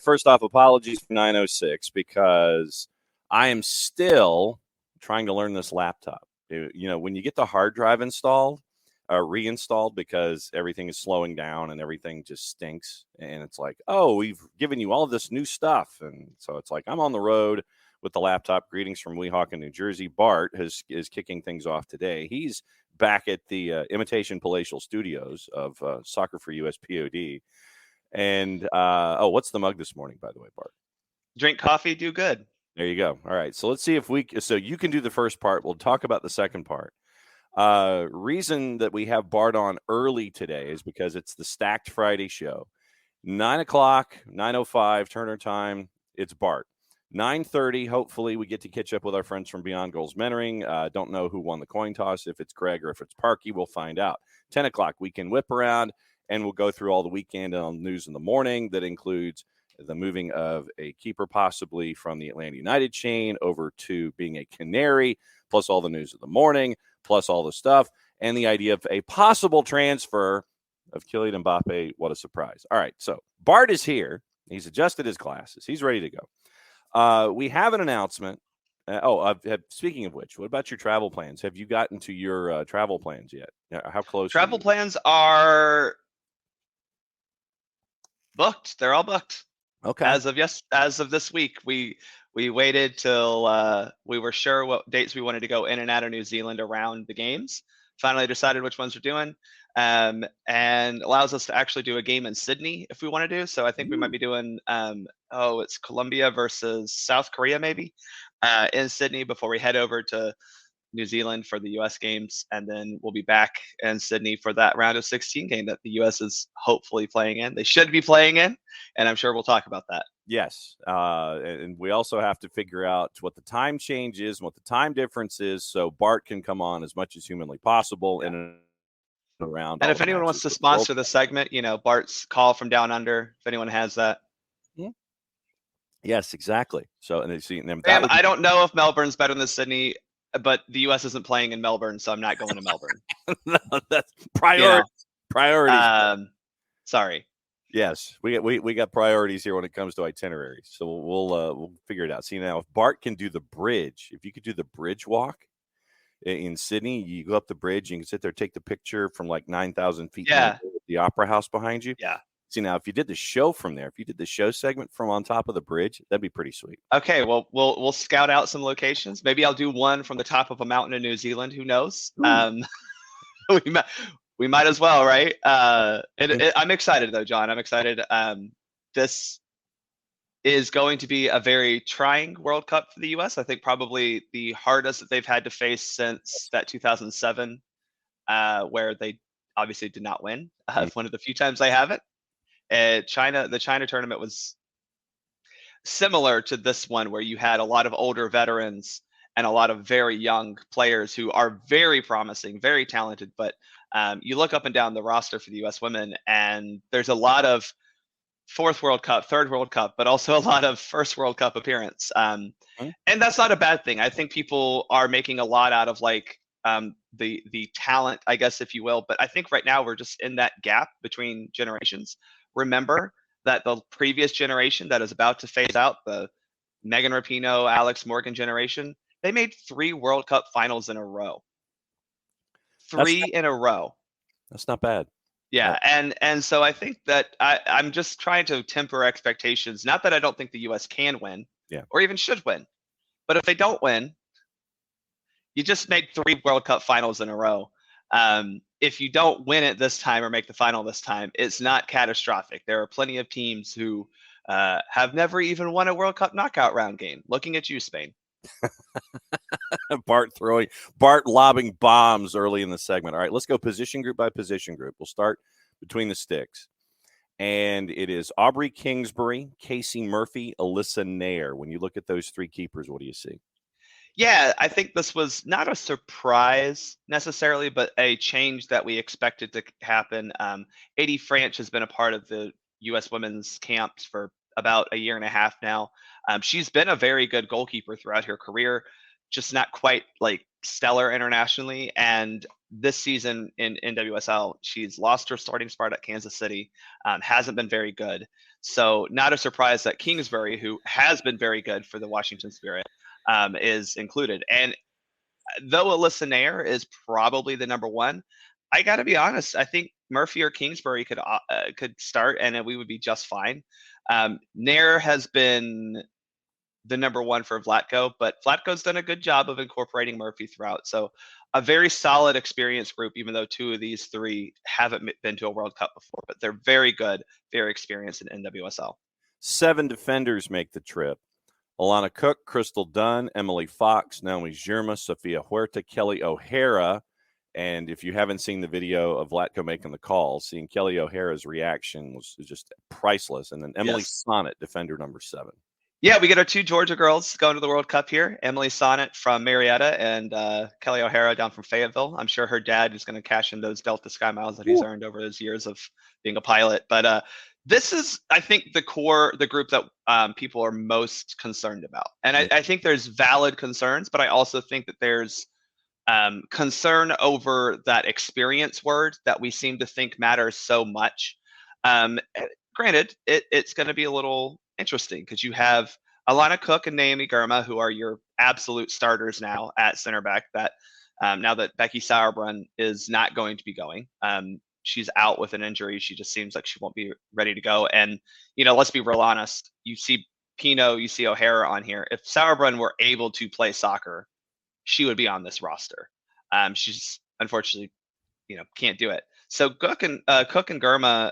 First off, apologies for 906 because I am still trying to learn this laptop. When you get the hard drive installed, reinstalled because everything is slowing down and everything just stinks. And it's like, oh, we've given you all of this new stuff. And so it's like, I'm on the road with the laptop. Greetings from Weehawken, New Jersey. Bart is kicking things off today. He's back at the Imitation Palatial Studios of SoccerForUSPod. And, what's the mug this morning, by the way, Bart? Drink coffee, do good. There you go. All right. So let's see if so you can do the first part. We'll talk about the second part. Reason that we have Bart on early today is because it's the Stacked Friday show. 9 o'clock, 9:05 Turner time. It's Bart. 9:30, hopefully we get to catch up with our friends from Beyond Goals Mentoring. Don't know who won the coin toss, if it's Greg or if it's Parky. We'll find out. 10 o'clock, Weekend Whiparound, and we'll go through all the weekend on news in the morning. That includes the moving of a keeper possibly from the Atlanta United chain over to being a Canary, plus all the news of the morning, plus all the stuff, and the idea of a possible transfer of Kylian Mbappe. What a surprise. All right, so Bart is here. He's adjusted his glasses. He's ready to go. We have an announcement. Speaking of which, what about your travel plans? Have you gotten to your travel plans yet? How close? Travel plans are booked. They're all booked. Okay. As of this week, we waited till we were sure what dates we wanted to go in and out of New Zealand around the games. Finally decided which ones we're doing, and allows us to actually do a game in Sydney if we want to do. So I think we might be doing it's Colombia versus South Korea maybe in Sydney before we head over to New Zealand for the U.S. games, and then we'll be back in Sydney for that round of 16 game that the U.S. is hopefully playing in. They should be playing in, and I'm sure we'll talk about that. Yes, and we also have to figure out what the time change is and what the time difference is, so Bart can come on as much as humanly possible in and around. And if anyone wants to sponsor the segment, Bart's Call from Down Under, if anyone has that. Yeah. Yes, exactly. So, and they see them. I don't know if Melbourne's better than Sydney, but the U.S. isn't playing in Melbourne, so I'm not going to Melbourne. No, that's priority. Priorities. Sorry. Yes, we got priorities here when it comes to itineraries. So we'll figure it out. See, now if Bart can do the bridge, if you could do the bridge walk in Sydney, you go up the bridge, you can sit there, take the picture from like 9,000 feet. Yeah. With the Opera House behind you. Yeah. See, now if you did the show from there, if you did the show segment from on top of the bridge, that'd be pretty sweet. Okay, well, we'll scout out some locations. Maybe I'll do one from the top of a mountain in New Zealand. Who knows? We might as well, right? I'm excited though, John. I'm excited. This is going to be a very trying World Cup for the U.S. I think probably the hardest that they've had to face since that 2007, where they obviously did not win. One of the few times they haven't. The China tournament was similar to this one, where you had a lot of older veterans and a lot of very young players who are very promising, very talented. But you look up and down the roster for the U.S. women, and there's a lot of fourth World Cup, third World Cup, but also a lot of first World Cup appearance. And that's not a bad thing. I think people are making a lot out of the talent, I guess, if you will. But I think right now we're just in that gap between generations. Remember that the previous generation that is about to phase out, the Megan Rapinoe, Alex Morgan generation, they made 3 World Cup finals in a row. Three in a row. That's not bad. Yeah, and so I think that I'm just trying to temper expectations. Not that I don't think the U.S. can win, or even should win, but if they don't win, you just made 3 World Cup finals in a row. If you don't win it this time or make the final this time, it's not catastrophic. There are plenty of teams who have never even won a World Cup knockout round game. Looking at you, Spain. Bart lobbing bombs early in the segment. All right, let's go position group by position group. We'll start between the sticks. And it is Aubrey Kingsbury, Casey Murphy, Alyssa Nair. When you look at those 3 keepers, what do you see? Yeah, I think this was not a surprise necessarily, but a change that we expected to happen. Adie Franch has been a part of the U.S. women's camps for about a year and a half now. She's been a very good goalkeeper throughout her career, just not quite stellar internationally. And this season in NWSL, she's lost her starting spot at Kansas City, hasn't been very good. So not a surprise that Kingsbury, who has been very good for the Washington Spirit, is included. And though Alyssa Nair is probably the number one, I got to be honest. I think Murphy or Kingsbury could start, and we would be just fine. Nair has been the number one for Vlatko, but Vlatko's done a good job of incorporating Murphy throughout. So a very solid experience group, even though two of these three haven't been to a World Cup before, but they're very good, very experienced in NWSL. 7 defenders make the trip. Alana Cook, Crystal Dunn, Emily Fox, Naomi Girma, Sophia Huerta, Kelly O'Hara. And if you haven't seen the video of Vlatko making the call, seeing Kelly O'Hara's reaction was just priceless. And then Emily Sonnet, defender number 7. Yeah, we get our 2 Georgia girls going to the World Cup here. Emily Sonnet from Marietta and Kelly O'Hara down from Fayetteville. I'm sure her dad is going to cash in those Delta Sky Miles that he's earned over those years of being a pilot. But this is, I think, the group that people are most concerned about. And I think there's valid concerns, but I also think that there's concern over that experience word that we seem to think matters so much. Granted, it's going to be a little interesting because you have Alana Cook and Naomi Girma, who are your absolute starters now at center back. That now that Becky Sauerbrunn is not going to be going, she's out with an injury. She just seems like she won't be ready to go. And let's be real honest. You see Pino, you see O'Hara on here. If Sauerbrunn were able to play soccer, she would be on this roster. She's unfortunately, can't do it. So Cook and Girma,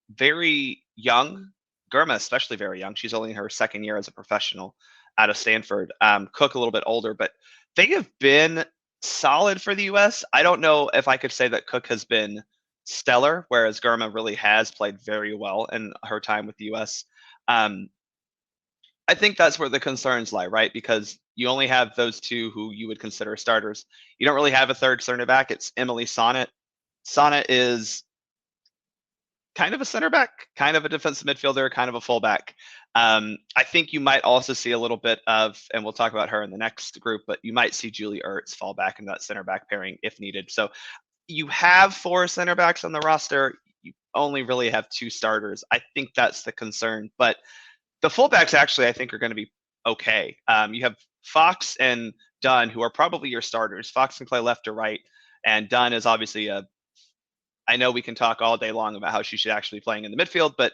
very young. Girma especially very young. She's only in her second year as a professional out of Stanford. Cook a little bit older, but they have been solid for the U.S. I don't know if I could say that Cook has been stellar, whereas Girma really has played very well in her time with the U.S. I think that's where the concerns lie, right? Because you only have those 2 who you would consider starters. You don't really have a third center back. It's Emily Sonnet. Sonnet is kind of a center back, kind of a defensive midfielder, kind of a fullback. I think you might also see a little bit of, and we'll talk about her in the next group, but you might see Julie Ertz fall back in that center back pairing if needed. So you have 4 center backs on the roster. You only really have 2 starters. I think that's the concern. But the fullbacks actually, I think, are going to be okay. You have Fox and Dunn, who are probably your starters. Fox can play left or right, and Dunn is obviously I know we can talk all day long about how she should actually be playing in the midfield, but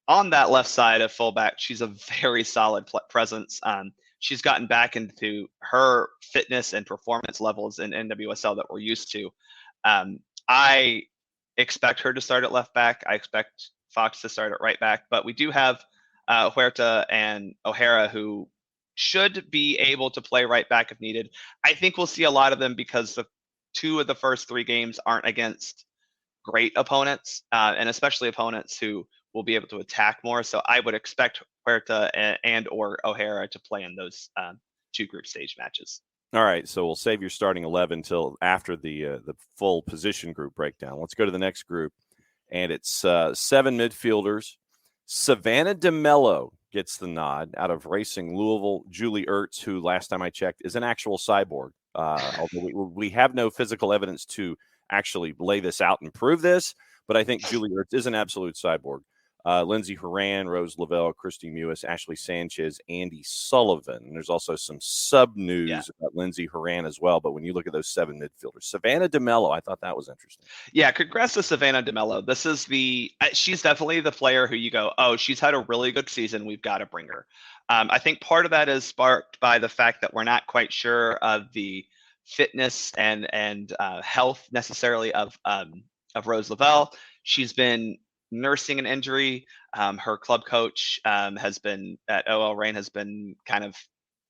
on that left side of fullback, she's a very solid presence. She's gotten back into her fitness and performance levels in NWSL that we're used to. I expect her to start at left back. I expect Fox to start at right back, but we do have Huerta and O'Hara who should be able to play right back if needed. I think we'll see a lot of them because the 2 of the first 3 games aren't against great opponents, and especially opponents who will be able to attack more. So I would expect Huerta and or O'Hara to play in those 2 group stage matches. All right, so we'll save your starting 11 until after the full position group breakdown. Let's go to the next group, and it's 7 midfielders. Savannah DeMello gets the nod out of Racing Louisville. Julie Ertz, who last time I checked is an actual cyborg, although we have no physical evidence to actually lay this out and prove this, but I think Julie Ertz is an absolute cyborg. Lindsay Horan, Rose Lavelle, Christy Mewis, Ashley Sanchez, Andy Sullivan. And there's also some sub news about Lindsay Horan as well. But when you look at those 7 midfielders, Savannah DeMello, I thought that was interesting. Yeah, congrats to Savannah DeMello. This is she's definitely the player who you go, oh, she's had a really good season. We've got to bring her. I think part of that is sparked by the fact that we're not quite sure of the fitness and health necessarily of Rose Lavelle. She's been nursing an injury. Her club coach has been at OL Reign has been kind of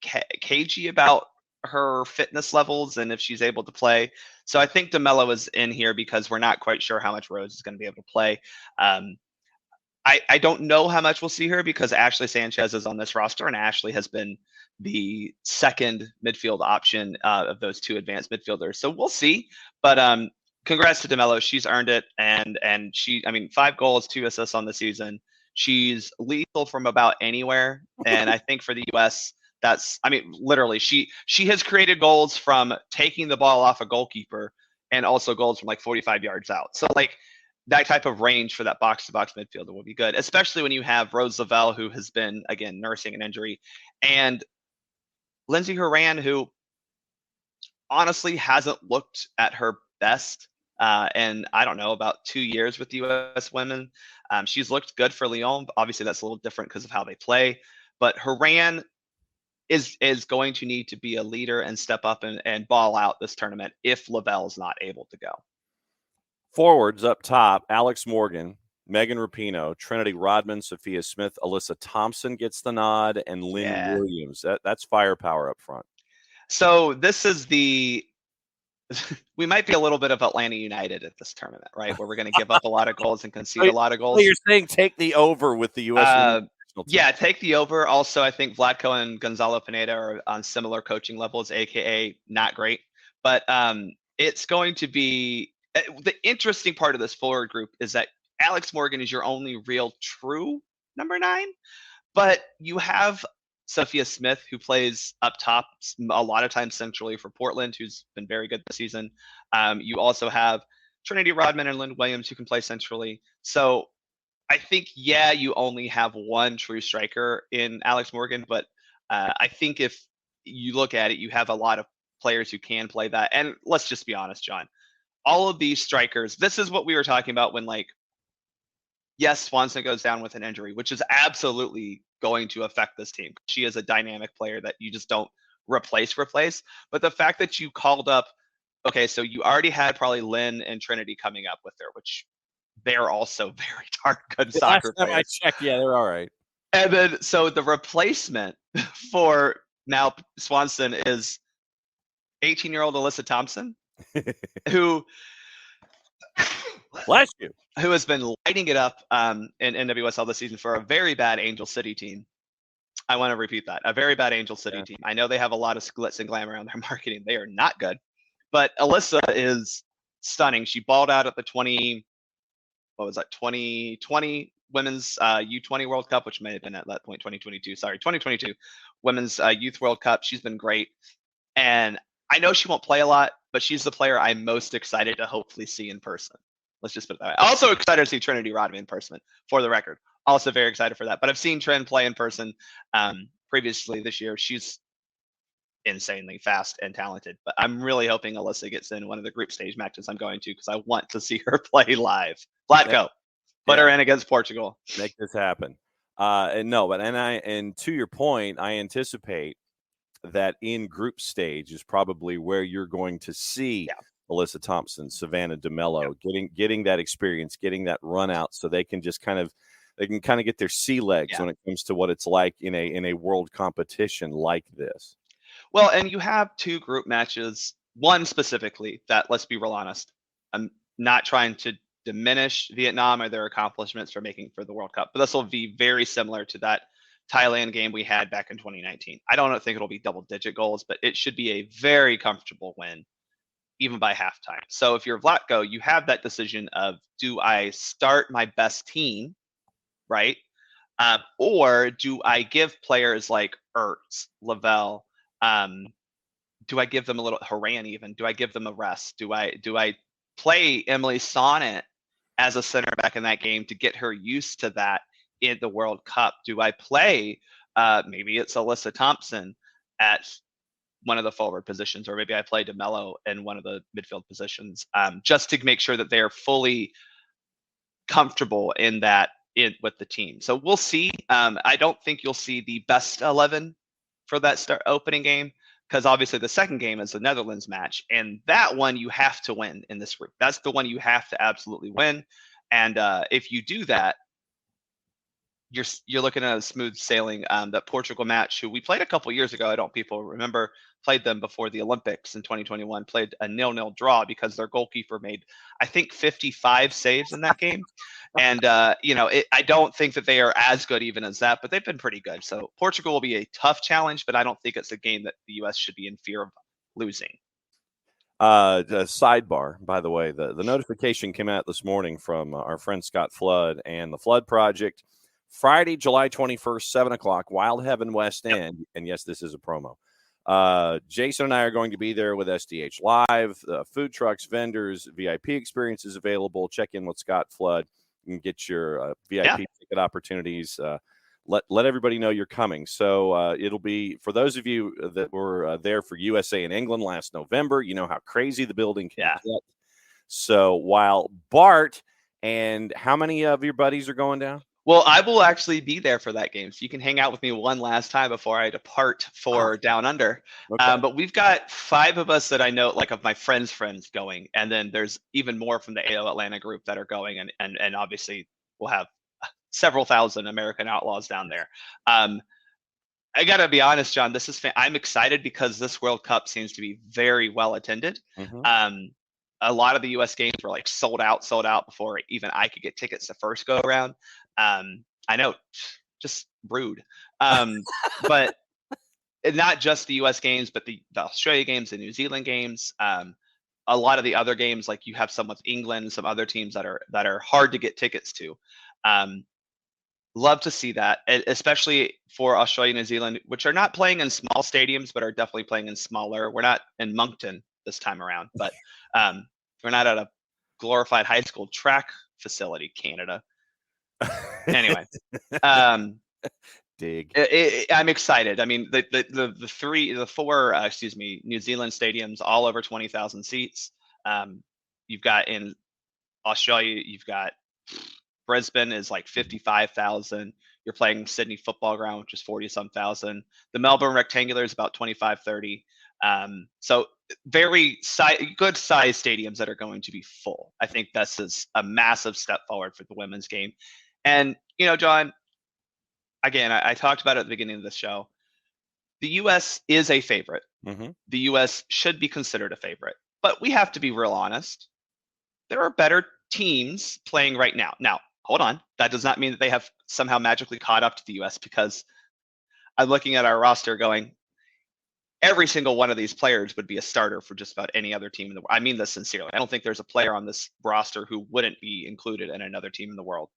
cagey about her fitness levels and if she's able to play. So I think DeMello is in here because we're not quite sure how much Rose is going to be able to play. I don't know how much we'll see her because Ashley Sanchez is on this roster and Ashley has been the second midfield option of those 2 advanced midfielders. So we'll see. But congrats to DeMello. She's earned it. And 5 goals, 2 assists on the season. She's lethal from about anywhere. And I think for the U.S., literally, she has created goals from taking the ball off a goalkeeper and also goals from like 45 yards out. So that type of range for that box-to-box midfielder will be good, especially when you have Rose Lavelle, who has been, again, nursing an injury, and Lindsey Horan, who honestly hasn't looked at her best in, I don't know, about 2 years with the U.S. women. She's looked good for Lyon. Obviously, that's a little different because of how they play. But Horan is going to need to be a leader and step up and ball out this tournament if Lavelle's not able to go. Forwards up top, Alex Morgan, Megan Rapinoe, Trinity Rodman, Sophia Smith, Alyssa Thompson gets the nod, and Lynn Williams. That's firepower up front. So this is we might be a little bit of Atlanta United at this tournament, right? Where we're going to give up a lot of goals and concede a lot of goals. So you're saying take the over with the U.S. national team. Yeah, take the over. Also, I think Vlatko and Gonzalo Pineda are on similar coaching levels, aka not great. But it's going to be the interesting part of this forward group is that Alex Morgan is your only real true number 9, but you have Sophia Smith, who plays up top a lot of times centrally for Portland, who's been very good this season. You also have Trinity Rodman and Lynn Williams, who can play centrally. So I think, you only have one true striker in Alex Morgan, but I think if you look at it, you have a lot of players who can play that. And let's just be honest, John, all of these strikers, this is what we were talking about when, yes, Swanson goes down with an injury, which is absolutely going to affect this team. She is a dynamic player that you just don't replace. But the fact that you called up, okay, so you already had probably Lynn and Trinity coming up with her, which they're also very darn good soccer players. Last time I checked, they're all right. And then, so the replacement for now Swanson is 18-year-old Alyssa Thompson, who bless you, who has been lighting it up in NWSL this season for a very bad Angel City team. I want to repeat that. A very bad Angel City team. I know they have a lot of glitz and glam around their marketing. They are not good. But Alyssa is stunning. She balled out at the 2020 Women's U20 World Cup, which may have been at that point 2022. Sorry, 2022 Women's Youth World Cup. She's been great. And I know she won't play a lot, but she's the player I'm most excited to hopefully see in person. Let's just put it that way. Also excited to see Trinity Rodman in person, for the record. Also very excited for that. But I've seen Trin play in person previously this year. She's insanely fast and talented. But I'm really hoping Alyssa gets in one of the group stage matches I'm going to, because I want to see her play live. Vlatko, put her in against Portugal. Make this happen. And to your point, I anticipate that in group stage is probably where you're going to see Alyssa Thompson, Savannah DeMello, getting that experience, getting that run out, so they can just kind of get their sea legs when it comes to what it's like in a world competition like this. Well, and you have 2 group matches, one specifically that, let's be real honest, I'm not trying to diminish Vietnam or their accomplishments for the World Cup, but this will be very similar to that Thailand game we had back in 2019. I don't think it'll be double-digit goals, but it should be a very comfortable win, even by halftime. So if you're Vlatko, you have that decision of, do I start my best team, right? Or do I give players like Ertz, Lavelle, do I give them a little Horan even? Do I give them a rest? Do I play Emily Sonnet as a center back in that game to get her used to that in the World Cup? Do I play maybe it's Alyssa Thompson at one of the forward positions, or maybe I play DeMello in one of the midfield positions, just to make sure that they're fully comfortable in with the team. So we'll see. I don't think you'll see the best 11 for that opening game, because obviously the second game is the Netherlands match, and that one you have to win in this group. That's the one you have to absolutely win. And if you do that, you're looking at a smooth sailing. That Portugal match, who we played a couple years ago, I don't people remember, played them before the Olympics in 2021, played a 0-0 draw because their goalkeeper made, I think, 55 saves in that game. And, I don't think that they are as good even as that, but they've been pretty good. So Portugal will be a tough challenge, but I don't think it's a game that the U.S. should be in fear of losing. Sidebar, by the way, the notification came out this morning from our friend Scott Flood and the Flood Project. Friday, July 21st, 7 o'clock, Wild Heaven West End. And yes, this is a promo. Jason and I are going to be there with SDH Live, food trucks, vendors, VIP experiences available. Check in with Scott Flood and get your VIP ticket opportunities. Let everybody know you're coming. So it'll be, for those of you that were there for USA and England last November, you know how crazy the building can get. So while Bart and how many of your buddies are going down? Well, I will actually be there for that game, so you can hang out with me one last time before I depart for Down Under. Okay. But we've got 5 of us that I know, like of my friends' friends going, and then there's even more from the AO Atlanta group that are going, and obviously we'll have several thousand American Outlaws down there. I gotta be honest, John. I'm excited because this World Cup seems to be very well attended. A lot of the U.S. games were like sold out before even I could get tickets the first go around. I know, just rude. But not just the U.S. games, but the Australia games, the New Zealand games. A lot of the other games, like you have some with England, some other teams that are hard to get tickets to. Love to see that, especially for Australia, New Zealand, which are not playing in small stadiums, but are definitely playing in smaller. We're not in Moncton this time around, but we're not at a glorified high school track facility, Canada. Anyway, I'm excited. I mean, the four New Zealand stadiums, all over 20,000 seats. You've got in Australia, you've got Brisbane is like 55,000. You're playing Sydney Football Ground, which is 40-some thousand. The Melbourne Rectangular is about 25, 30. So very good size stadiums that are going to be full. I think this is a massive step forward for the women's game. And, you know, John, again, I talked about it at the beginning of the show. The U.S. is a favorite. The U.S. should be considered a favorite. But we have to be real honest. There are better teams playing right now. Now, hold on. That does not mean that they have somehow magically caught up to the U.S. because I'm looking at our roster going, every single one of these players would be a starter for just about any other team in the world. I mean this sincerely. I don't think there's a player on this roster who wouldn't be included in another team in the world.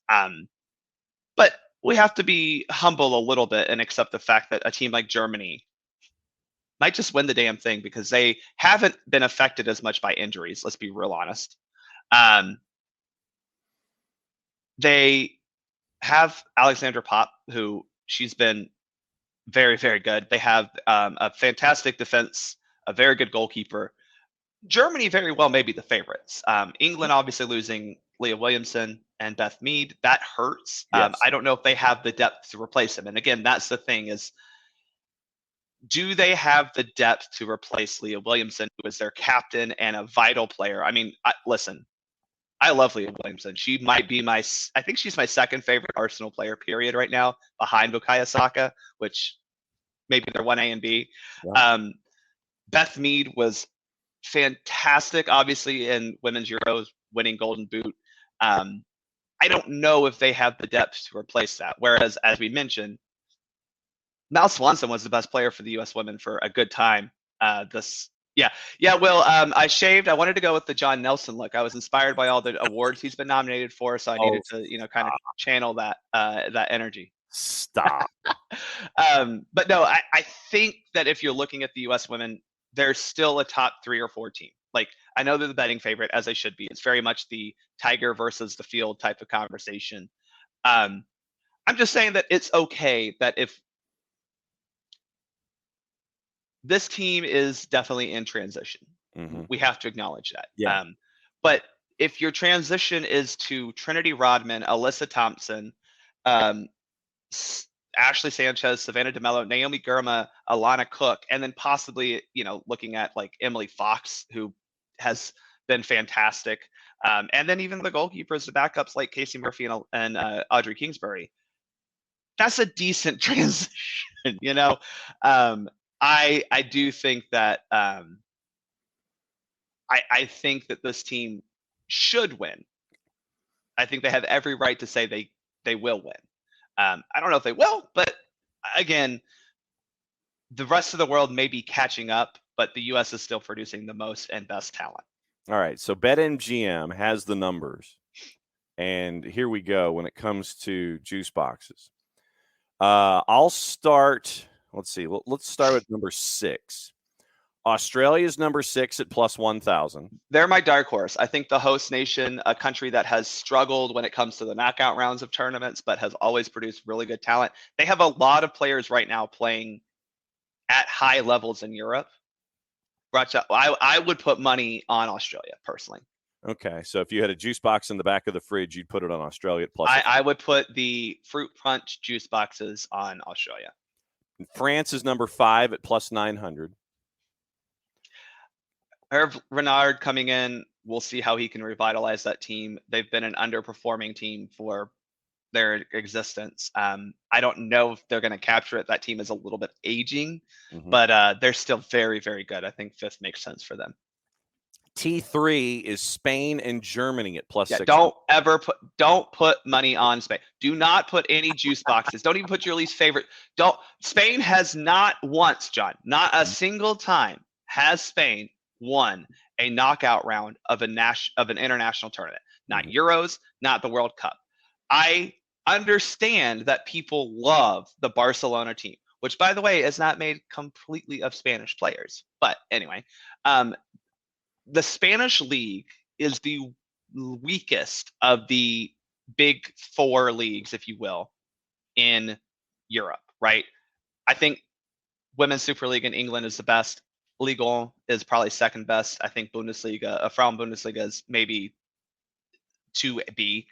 But we have to be humble a little bit and accept the fact that a team like Germany might just win the damn thing because they haven't been affected as much by injuries. Let's be real honest. They have Alexandra Pop, who she's been very, very good. They have a fantastic defense, a very good goalkeeper. Germany very well may be the favorites. England obviously losing Leah Williamson and Beth Mead. That hurts. Yes. I don't know if they have the depth to replace them. And again, that's the thing is, do they have the depth to replace Leah Williamson, who is their captain and a vital player? I mean, listen, I love Leah Williamson. She might be I think she's my second favorite Arsenal player, period, right now, behind Bukayo Saka, which maybe they're 1A and B. Yeah. Beth Mead was fantastic, obviously, in Women's Euros, winning Golden Boot. I don't know if they have the depth to replace that. Whereas, as we mentioned, Mal Swanson was the best player for the U.S. women for a good time. Will, I shaved. I wanted to go with the John Nelson look. I was inspired by all the awards he's been nominated for, so I needed to, kind of channel that energy. Stop. But no, I think that if you're looking at the U.S. women, they're still a top 3 or 4 team. Like, I know they're the betting favorite, as they should be. It's very much the Tiger versus the field type of conversation. I'm just saying that it's okay that if this team is definitely in transition. We have to acknowledge that. Yeah. But if your transition is to Trinity Rodman, Alyssa Thompson, Ashley Sanchez, Savannah DeMello, Naomi Girma, Alana Cook, and then possibly, looking at like Emily Fox, who has been fantastic. And then even the goalkeepers, the backups like Casey Murphy and Audrey Kingsbury. That's a decent transition, I do think that I think that this team should win. I think they have every right to say they will win. I don't know if they will, but again, the rest of the world may be catching up, but the U.S. is still producing the most and best talent. All right, so BetMGM has the numbers, and here we go when it comes to juice boxes. I'll start let's see. Let's start with number 6. Australia's number 6 at plus 1,000. They're my dark horse. I think the host nation, a country that has struggled when it comes to the knockout rounds of tournaments, but has always produced really good talent. They have a lot of players right now playing at high levels in Europe. I would put money on Australia personally. Okay, so if you had a juice box in the back of the fridge, you'd put it on Australia at plus. I would put the fruit punch juice boxes on Australia. France is number 5 at plus 900. Hervé Renard coming in, we'll see how he can revitalize that team. They've been an underperforming team for their existence. I don't know if they're going to capture it. That team is a little bit aging, but they're still very, very good. I think 5th makes sense for them. T3 is Spain and Germany at plus 6. Don't put money on Spain. Do not put any juice boxes. Don't even put your least favorite. Spain has not once, John, not a single time has Spain won a knockout round of an international tournament. Not Euros, not the World Cup. I understand that people love the Barcelona team, which, by the way, is not made completely of Spanish players. But anyway, the Spanish league is the weakest of the big 4 leagues, if you will, in Europe, right? I think Women's Super League in England is the best. Ligue is probably second best. I think Bundesliga, Frauen Bundesliga is maybe 2B.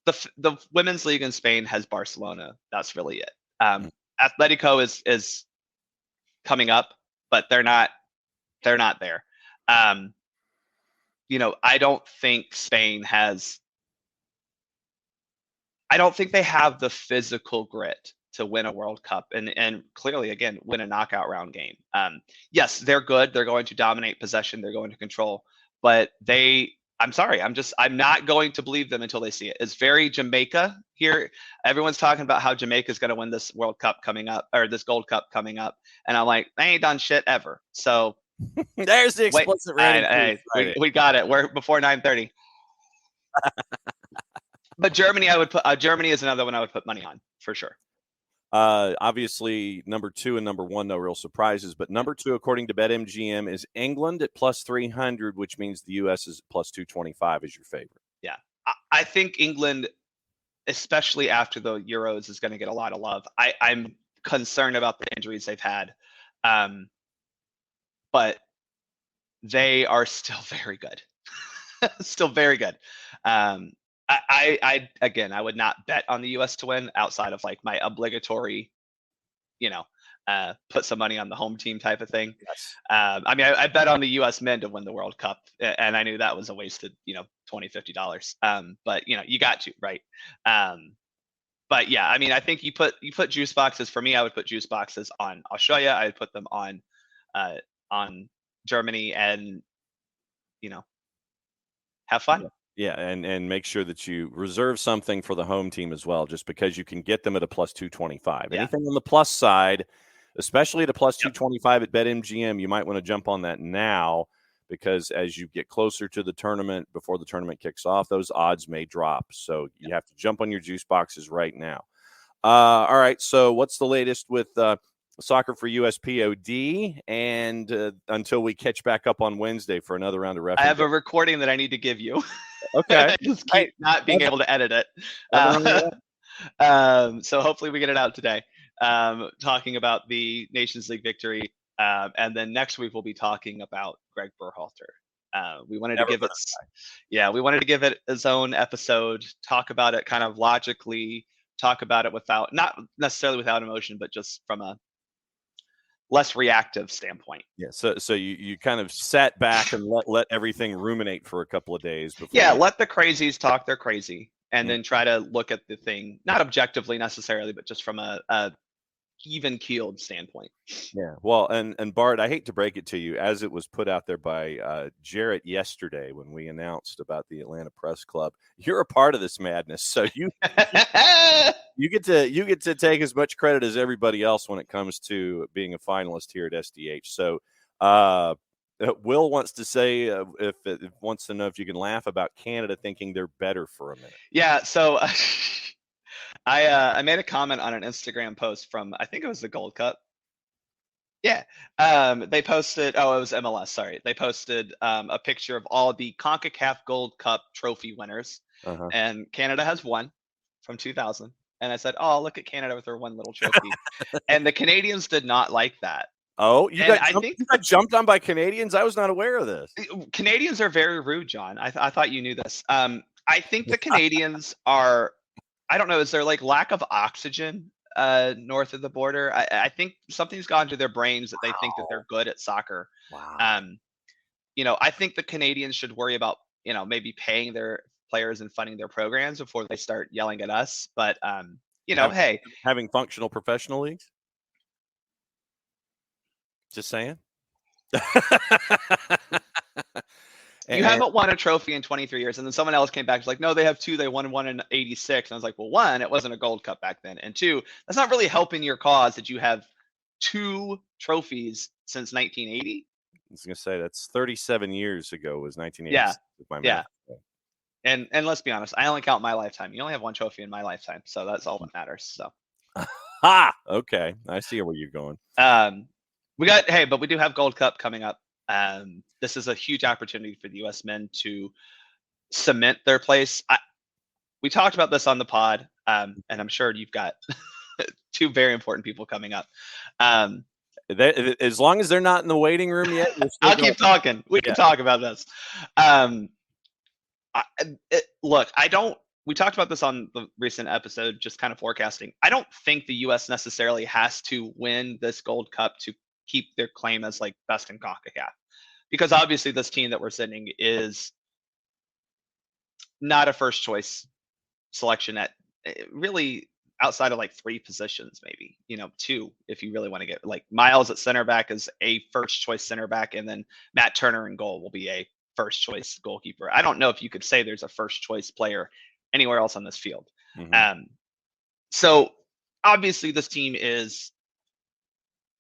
The women's league in Spain has Barcelona. That's really it. Atletico is coming up, but they're not there. I don't think Spain has. I don't think they have the physical grit to win a World Cup and clearly, again, win a knockout round game. Yes, they're good. They're going to dominate possession. They're going to control. But I'm sorry. I'm not going to believe them until they see it. It's very Jamaica here. Everyone's talking about how Jamaica is going to win this World Cup coming up, or this Gold Cup coming up. And I'm like, they ain't done shit ever. So there's the explicit rating. We got it. We're before 9:30. But Germany, I would put. Germany is another one I would put money on for sure. Obviously, number 2 and number 1, no real surprises. But number 2, according to BetMGM, is England at plus 300, which means the U.S. is plus 225 is your favorite. Yeah, I think England, especially after the Euros, is going to get a lot of love. I'm concerned about the injuries they've had, but they are still very good. Still very good. I would not bet on the U.S. to win outside of like my obligatory, put some money on the home team type of thing. Yes. I bet on the U.S. men to win the World Cup, and I knew that was a wasted, $20, $50. But you got to, right? But yeah, I think you put juice boxes. For me, I would put juice boxes on Australia. I would put them on Germany, and have fun. Yeah, and make sure that you reserve something for the home team as well, just because you can get them at a plus 225. Yeah. Anything on the plus side, especially at a plus 225 at BetMGM, you might want to jump on that now, because as you get closer to the tournament, before the tournament kicks off, those odds may drop. So you have to jump on your juice boxes right now. All right, so what's the latest with SoccerForUSPod, and until we catch back up on Wednesday for another round of referee. I have a recording that I need to give you. Okay. Just keep not being able to edit it. So hopefully we get it out today. Talking about the Nations League victory, and then next week we'll be talking about Greg Berhalter. We wanted to give it its own episode. Talk about it kind of logically. Talk about it not necessarily without emotion, but just from a less reactive standpoint. Yeah. So you kind of sat back and let everything ruminate for a couple of days. Let the crazies talk their crazy, and then try to look at the thing, not objectively necessarily, but just from a even-keeled standpoint. Yeah. Well, and Bart, I hate to break it to you, as it was put out there by Jarrett yesterday when we announced about the Atlanta Press Club, you're a part of this madness. So you get to take as much credit as everybody else when it comes to being a finalist here at SDH. So Will wants to say wants to know if you can laugh about Canada thinking they're better for a minute. Yeah. So I made a comment on an Instagram post from, I think it was the Gold Cup. Yeah. They posted, oh, it was MLS, sorry. They posted a picture of all the CONCACAF Gold Cup trophy winners. Uh-huh. And Canada has one from 2000. And I said, oh, look at Canada with their one little trophy. And the Canadians did not like that. Oh, And you got jumped on by Canadians? I was not aware of this. Canadians are very rude, John. I thought you knew this. I think the Canadians are, I don't know, is there like lack of oxygen north of the border? I think something's gone to their brains that they think that they're good at soccer. Wow. I think the Canadians should worry about, maybe paying their players and funding their programs before they start yelling at us. But hey, having functional professional leagues. Just saying. You haven't won a trophy in 23 years. And then someone else came back, was like, no, they have two. They won one in 86. And I was like, well, one, it wasn't a Gold Cup back then. And two, that's not really helping your cause that you have two trophies since 1980. I was going to say that's 37 years ago was 1980. Yeah. And let's be honest, I only count my lifetime. You only have one trophy in my lifetime. So that's all that matters. So. Okay. I see where you're going. But we do have Gold Cup coming up. This is a huge opportunity for the U.S. men to cement their place. We talked about this on the pod, and I'm sure you've got two very important people coming up. As long as they're not in the waiting room yet, I'll keep talking. We can talk about this. We talked about this on the recent episode, just kind of forecasting. I don't think the U.S. necessarily has to win this Gold Cup to keep their claim as like best in CONCACAF, because obviously this team that we're sending is not a first choice selection at really outside of like three positions, maybe, two, if you really want to get like Miles at center back is a first choice center back. And then Matt Turner in goal will be a first choice goalkeeper. I don't know if you could say there's a first choice player anywhere else on this field. Mm-hmm. So obviously this team is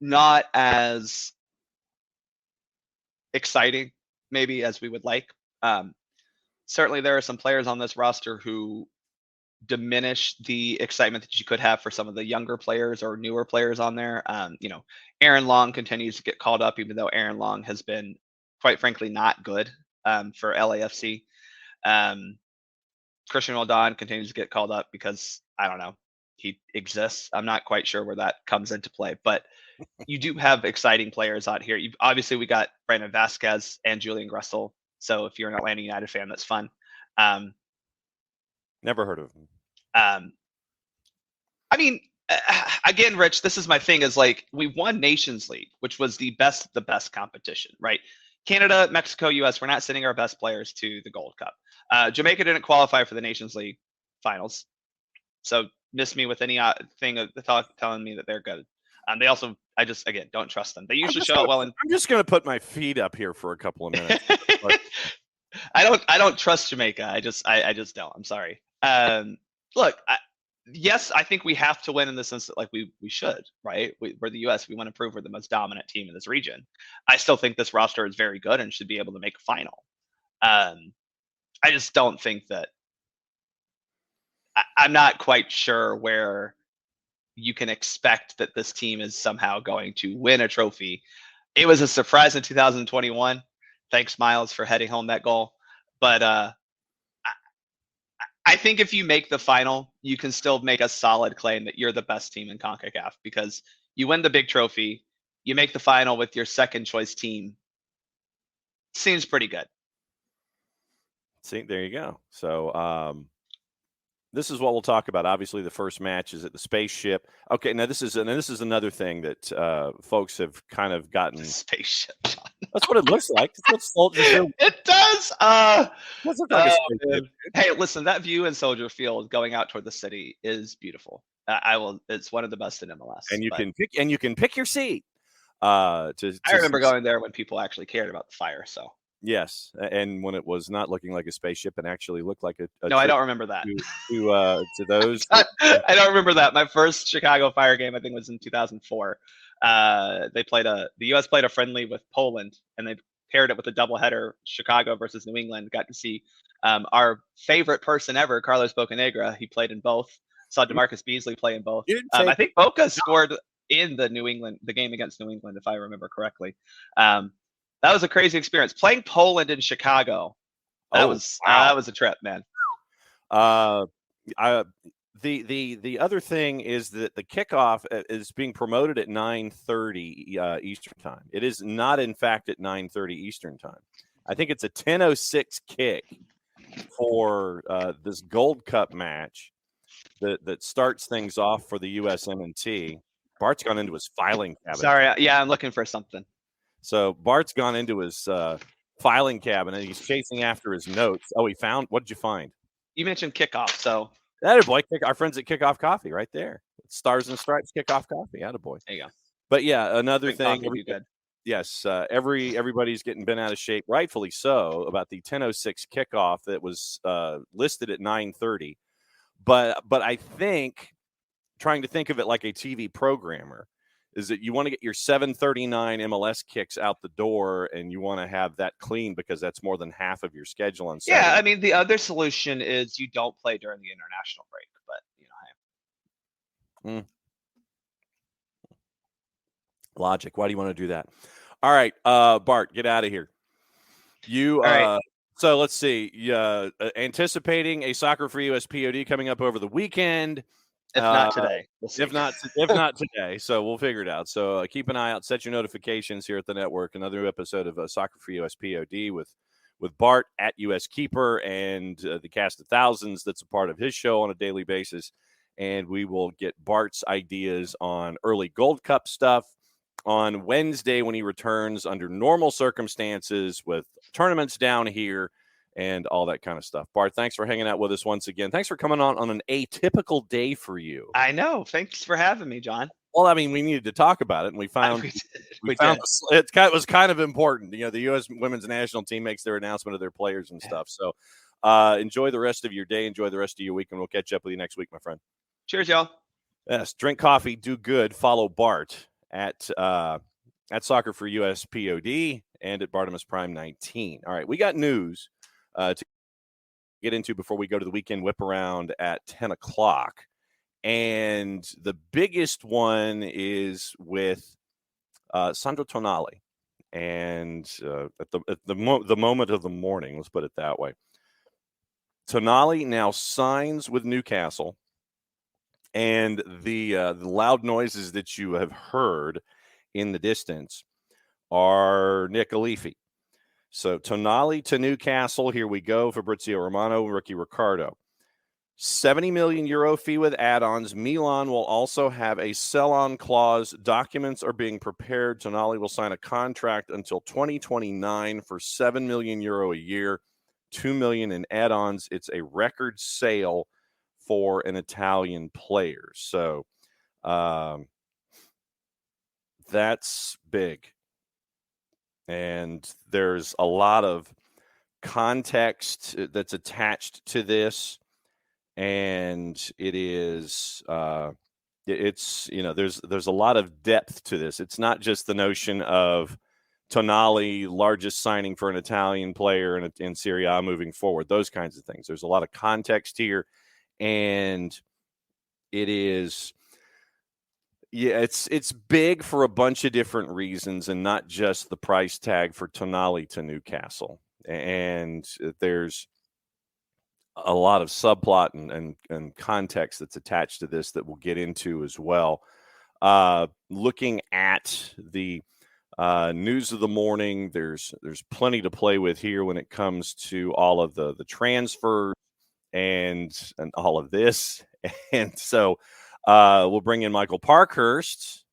not as exciting maybe as we would like. Certainly there are some players on this roster who diminish the excitement that you could have for some of the younger players or newer players on there. Aaron Long continues to get called up, even though Aaron Long has been, quite frankly, not good for LAFC. Christian Roldan continues to get called up because, I don't know, he exists. I'm not quite sure where that comes into play, but you do have exciting players out here. Obviously, we got Brandon Vasquez and Julian Gressel. So if you're an Atlanta United fan, that's fun. Never heard of him. Again, Rich, this is my thing, is like we won Nations League, which was the best competition, right? Canada, Mexico, US, we're not sending our best players to the Gold Cup. Jamaica didn't qualify for the Nations League finals. So miss me with any thing of telling me that they're good. They also, I just, again, don't trust them. They usually show up well. I'm just going to put my feet up here for a couple of minutes. I don't trust Jamaica. I just don't. I'm sorry. Look, yes, I think we have to win in the sense that like we should, right? We're the U.S. We want to prove we're the most dominant team in this region. I still think this roster is very good and should be able to make a final. I just don't think that. I'm not quite sure where you can expect that this team is somehow going to win a trophy. It was a surprise in 2021. Thanks, Miles, for heading home that goal. But I think if you make the final, you can still make a solid claim that you're the best team in CONCACAF because you win the big trophy, you make the final with your second choice team. Seems pretty good. See, there you go. So this is what we'll talk about. Obviously, the first match is at the spaceship. Okay, now this is another thing that folks have kind of gotten. The spaceship. That's what it looks like. That's what Soldier Field. It does. Like hey, listen, that view in Soldier Field going out toward the city is beautiful. It's one of the best in MLS. And you can pick your seat. I remember going there when people actually cared about the fire. So. Yes, and when it was not looking like a spaceship and actually looked like a no, I don't remember that. To those, I don't remember that. My first Chicago Fire game, I think, was in 2004. The U.S. played a friendly with Poland, and they paired it with a doubleheader, Chicago versus New England. Got to see our favorite person ever, Carlos Bocanegra. He played in both. Saw DeMarcus Beasley play in both. You didn't take I think Boca scored in the game against New England, if I remember correctly. That was a crazy experience. Playing Poland in Chicago. That was a trip, man. The other thing is that the kickoff is being promoted at 9:30 Eastern time. It is not, in fact, at 9:30 Eastern time. I think it's a 10:06 kick for this Gold Cup match that starts things off for the USWNT. Bart's gone into his filing cabinet. Sorry, yeah, I'm looking for something. So Bart's gone into his filing cabinet. He's chasing after his notes. Oh, he found. What did you find? You mentioned kickoff, so Attaboy, our friends at Kickoff Coffee, right there. Stars and Stripes Kickoff Coffee. Attaboy. There you go. But yeah, another thing. Good. Yes, everybody's getting bent out of shape, rightfully so, about the 10:06 kickoff that was listed at 9:30. But I think, trying to think of it like a TV programmer, is that you want to get your 7:39 MLS kicks out the door, and you want to have that clean because that's more than half of your schedule on Saturday. Yeah, I mean, the other solution is you don't play during the international break, but Logic. Why do you want to do that? All right, Bart, get out of here. So let's see. Anticipating a Soccer for US POD coming up over the weekend. If not today. If not today. So we'll figure it out. So keep an eye out. Set your notifications here at the network. Another episode of Soccer for US POD with Bart at US Keeper and the cast of thousands that's a part of his show on a daily basis. And we will get Bart's ideas on early Gold Cup stuff on Wednesday when he returns under normal circumstances with tournaments down here and all that kind of stuff. Bart, thanks for hanging out with us once again. Thanks for coming on an atypical day for you. I know. Thanks for having me, John. Well, I mean, we needed to talk about it, and we found it was kind of important. You know, the U.S. women's national team makes their announcement of their players and stuff. So enjoy the rest of your day. Enjoy the rest of your week, and we'll catch up with you next week, my friend. Cheers, y'all. Yes, drink coffee, do good. Follow Bart at Soccer for US POD and at Bartimus Prime 19. All right, we got news to get into before we go to the weekend whip around at 10 o'clock. And the biggest one is with Sandro Tonali. And at the moment of the morning, let's put it that way. Tonali now signs with Newcastle. And the loud noises that you have heard in the distance are Nick Alifi. So Tonali to Newcastle. Here we go. Fabrizio Romano, Ricky Ricardo. 70 million euro fee with add-ons. Milan will also have a sell-on clause. Documents are being prepared. Tonali will sign a contract until 2029 for 7 million euro a year, 2 million in add-ons. It's a record sale for an Italian player. So that's big. And there's a lot of context that's attached to this. And it is, it's, you know, there's a lot of depth to this. It's not just the notion of Tonali, largest signing for an Italian player in Serie A moving forward, those kinds of things. There's a lot of context here. And it is, it's big for a bunch of different reasons and not just the price tag for Tonali to Newcastle. And there's a lot of subplot and context that's attached to this that we'll get into as well. Looking at the news of the morning, there's plenty to play with here when it comes to all of the transfers and all of this. And so we'll bring in Michael Parkhurst.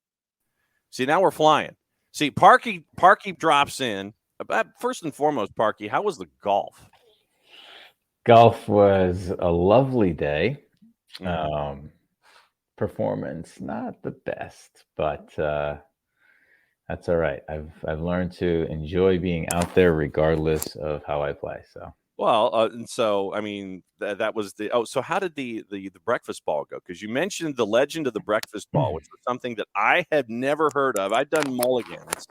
See, now we're flying. See, Parky drops in. First and foremost, Parky, how was the golf? Golf was a lovely day. Performance, not the best, but that's all right. I've learned to enjoy being out there regardless of how I play. So. Well, and so, I mean, that was so how did the breakfast ball go? Because you mentioned the legend of the breakfast ball, which was something that I had never heard of. I'd done mulligans,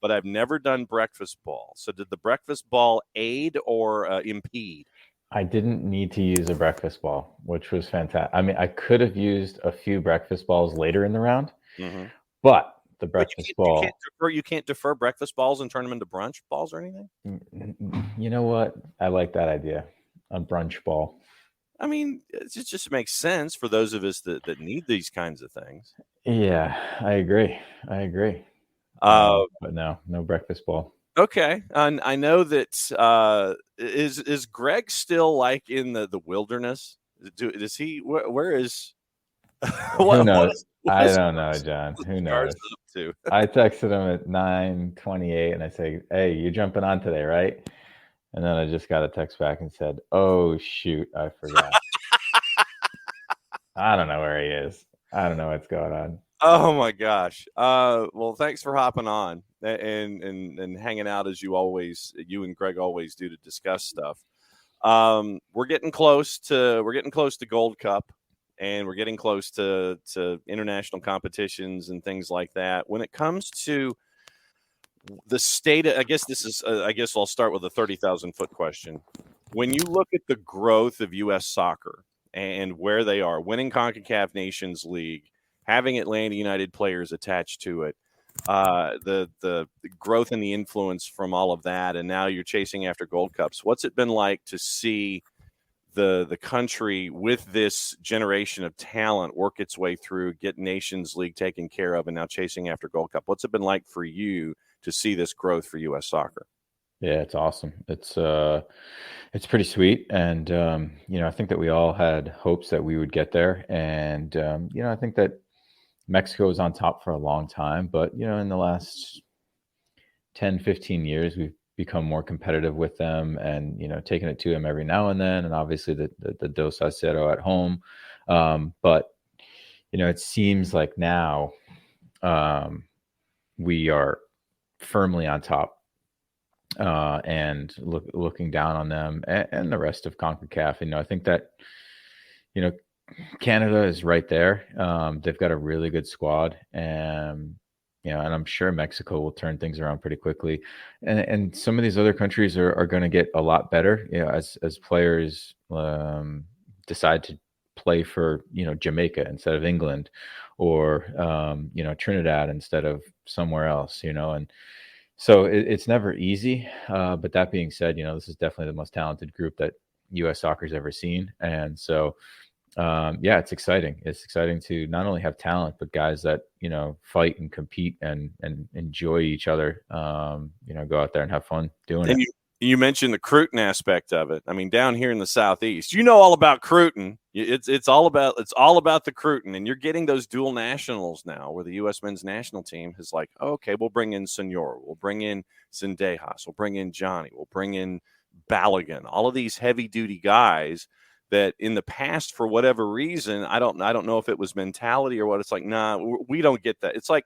but I've never done breakfast ball. So did the breakfast ball aid or impede? I didn't need to use a breakfast ball, which was fantastic. I mean, I could have used a few breakfast balls later in the round, but the breakfast ball. You can't defer breakfast balls and turn them into brunch balls or anything? You know what? I like that idea. A brunch ball. I mean, it just makes sense for those of us that need these kinds of things. Yeah, I agree. But no breakfast ball. Okay, and I know that is Greg still like in the wilderness? Does he? Where is? Who knows? I don't know, John. Who knows? Up to? I texted him at 9:28, and I say, "Hey, you're jumping on today, right?" And then I just got a text back and said, "Oh shoot, I forgot." I don't know where he is. I don't know what's going on. Oh my gosh. Well, thanks for hopping on and hanging out as you and Greg always do to discuss stuff. We're getting close to Gold Cup, and we're getting close to international competitions and things like that. When it comes to the state, I guess I'll start with a 30,000-foot question. When you look at the growth of U.S. soccer and where they are, winning CONCACAF Nations League, having Atlanta United players attached to it, the growth and the influence from all of that, and now you're chasing after Gold Cups. What's it been like to see the country with this generation of talent work its way through, get Nations League taken care of, and now chasing after Gold Cup? What's it been like for you to see this growth for U.S. soccer? Yeah, it's awesome. It's pretty sweet, and I think that we all had hopes that we would get there, and I think that Mexico was on top for a long time, but in the last 10, 15 years, we've become more competitive with them, and taking it to them every now and then, and obviously the Dos a 0 at home. But it seems like now we are firmly on top, and looking down on them and the rest of CONCACAF. I think that Canada is right there. They've got a really good squad, and I'm sure Mexico will turn things around pretty quickly. And some of these other countries are going to get a lot better, as players decide to play for Jamaica instead of England, or Trinidad instead of somewhere else. And so it's never easy. But that being said, this is definitely the most talented group that U.S. soccer's ever seen, and so. It's exciting. It's exciting to not only have talent, but guys that, fight and compete and enjoy each other, go out there and have fun doing it. You mentioned the Cruton aspect of it. I mean, down here in the Southeast, all about Cruton. It's all about the Cruton, and you're getting those dual nationals now, where the U.S. men's national team is like, okay, we'll bring in Senor, we'll bring in Zendejas, we'll bring in Johnny, we'll bring in Balogun, all of these heavy duty guys that in the past, for whatever reason, I don't know if it was mentality or what. It's like, nah, we don't get that. It's like,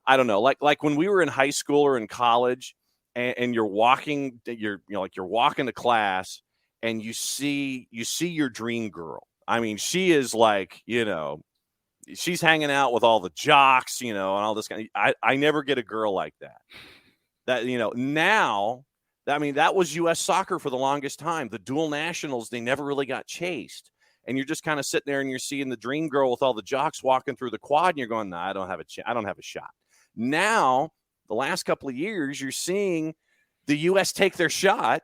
I don't know, like when we were in high school or in college, and you're walking to class, and you see your dream girl. I mean, she is like, she's hanging out with all the jocks, and all this kind of. I never get a girl like that. That now. I mean, that was U.S. soccer for the longest time. The dual nationals, they never really got chased. And you're just kind of sitting there and you're seeing the dream girl with all the jocks walking through the quad, and you're going, nah, I don't have a shot. Now, the last couple of years, you're seeing the U.S. take their shot,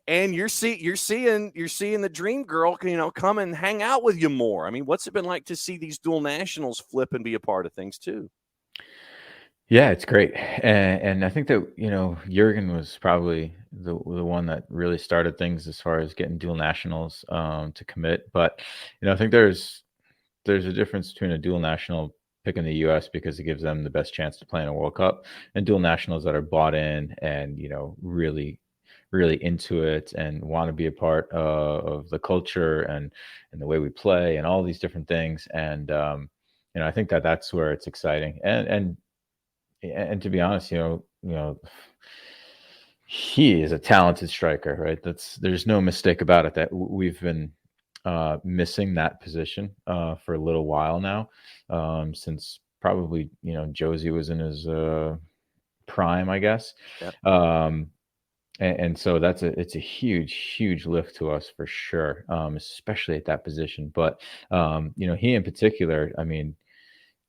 and you're seeing the dream girl, come and hang out with you more. I mean, what's it been like to see these dual nationals flip and be a part of things too? Yeah, it's great. And I think that, Jurgen was probably the one that really started things as far as getting dual nationals to commit. But, I think there's a difference between a dual national picking the U.S. because it gives them the best chance to play in a World Cup, and dual nationals that are bought in and, really, really into it and want to be a part of the culture and the way we play and all these different things. And, I think that that's where it's exciting. And to be honest, he is a talented striker, right? There's no mistake about it that we've been missing that position for a little while now, since probably Josie was in his prime, I guess. Yep. And so it's a huge lift to us for sure, especially at that position. But he in particular, I mean,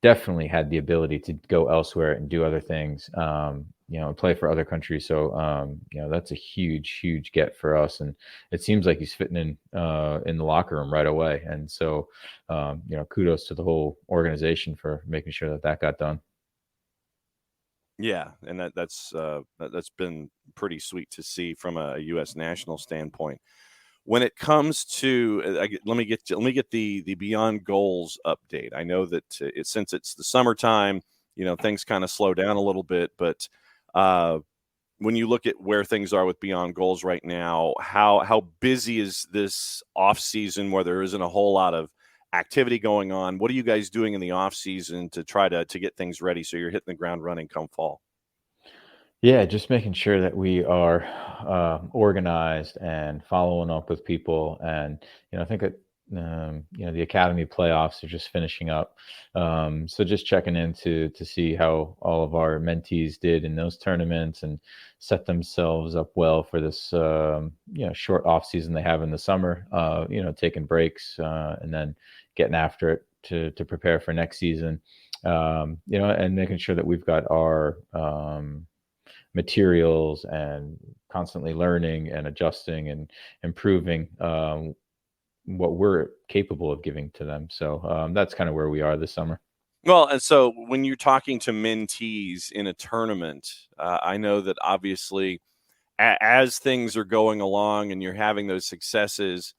definitely had the ability to go elsewhere and do other things, and play for other countries. So that's a huge get for us, and it seems like he's fitting in the locker room right away. And so kudos to the whole organization for making sure that got done. Yeah, and that's been pretty sweet to see from a U.S. national standpoint. When it comes to, let me get the Beyond Goals update. I know that since it's the summertime, things kind of slow down a little bit. But when you look at where things are with Beyond Goals right now, how busy is this off season where there isn't a whole lot of activity going on? What are you guys doing in the off season to try to get things ready so you're hitting the ground running come fall? Yeah, just making sure that we are organized and following up with people. And I think that the academy playoffs are just finishing up, so just checking in to see how all of our mentees did in those tournaments and set themselves up well for this short off season they have in the summer. Taking breaks and then getting after it to prepare for next season. And making sure that we've got our materials and constantly learning and adjusting and improving what we're capable of giving to them. So that's kind of where we are this summer. Well, and so when you're talking to mentees in a tournament, I know that obviously as things are going along and you're having those successes,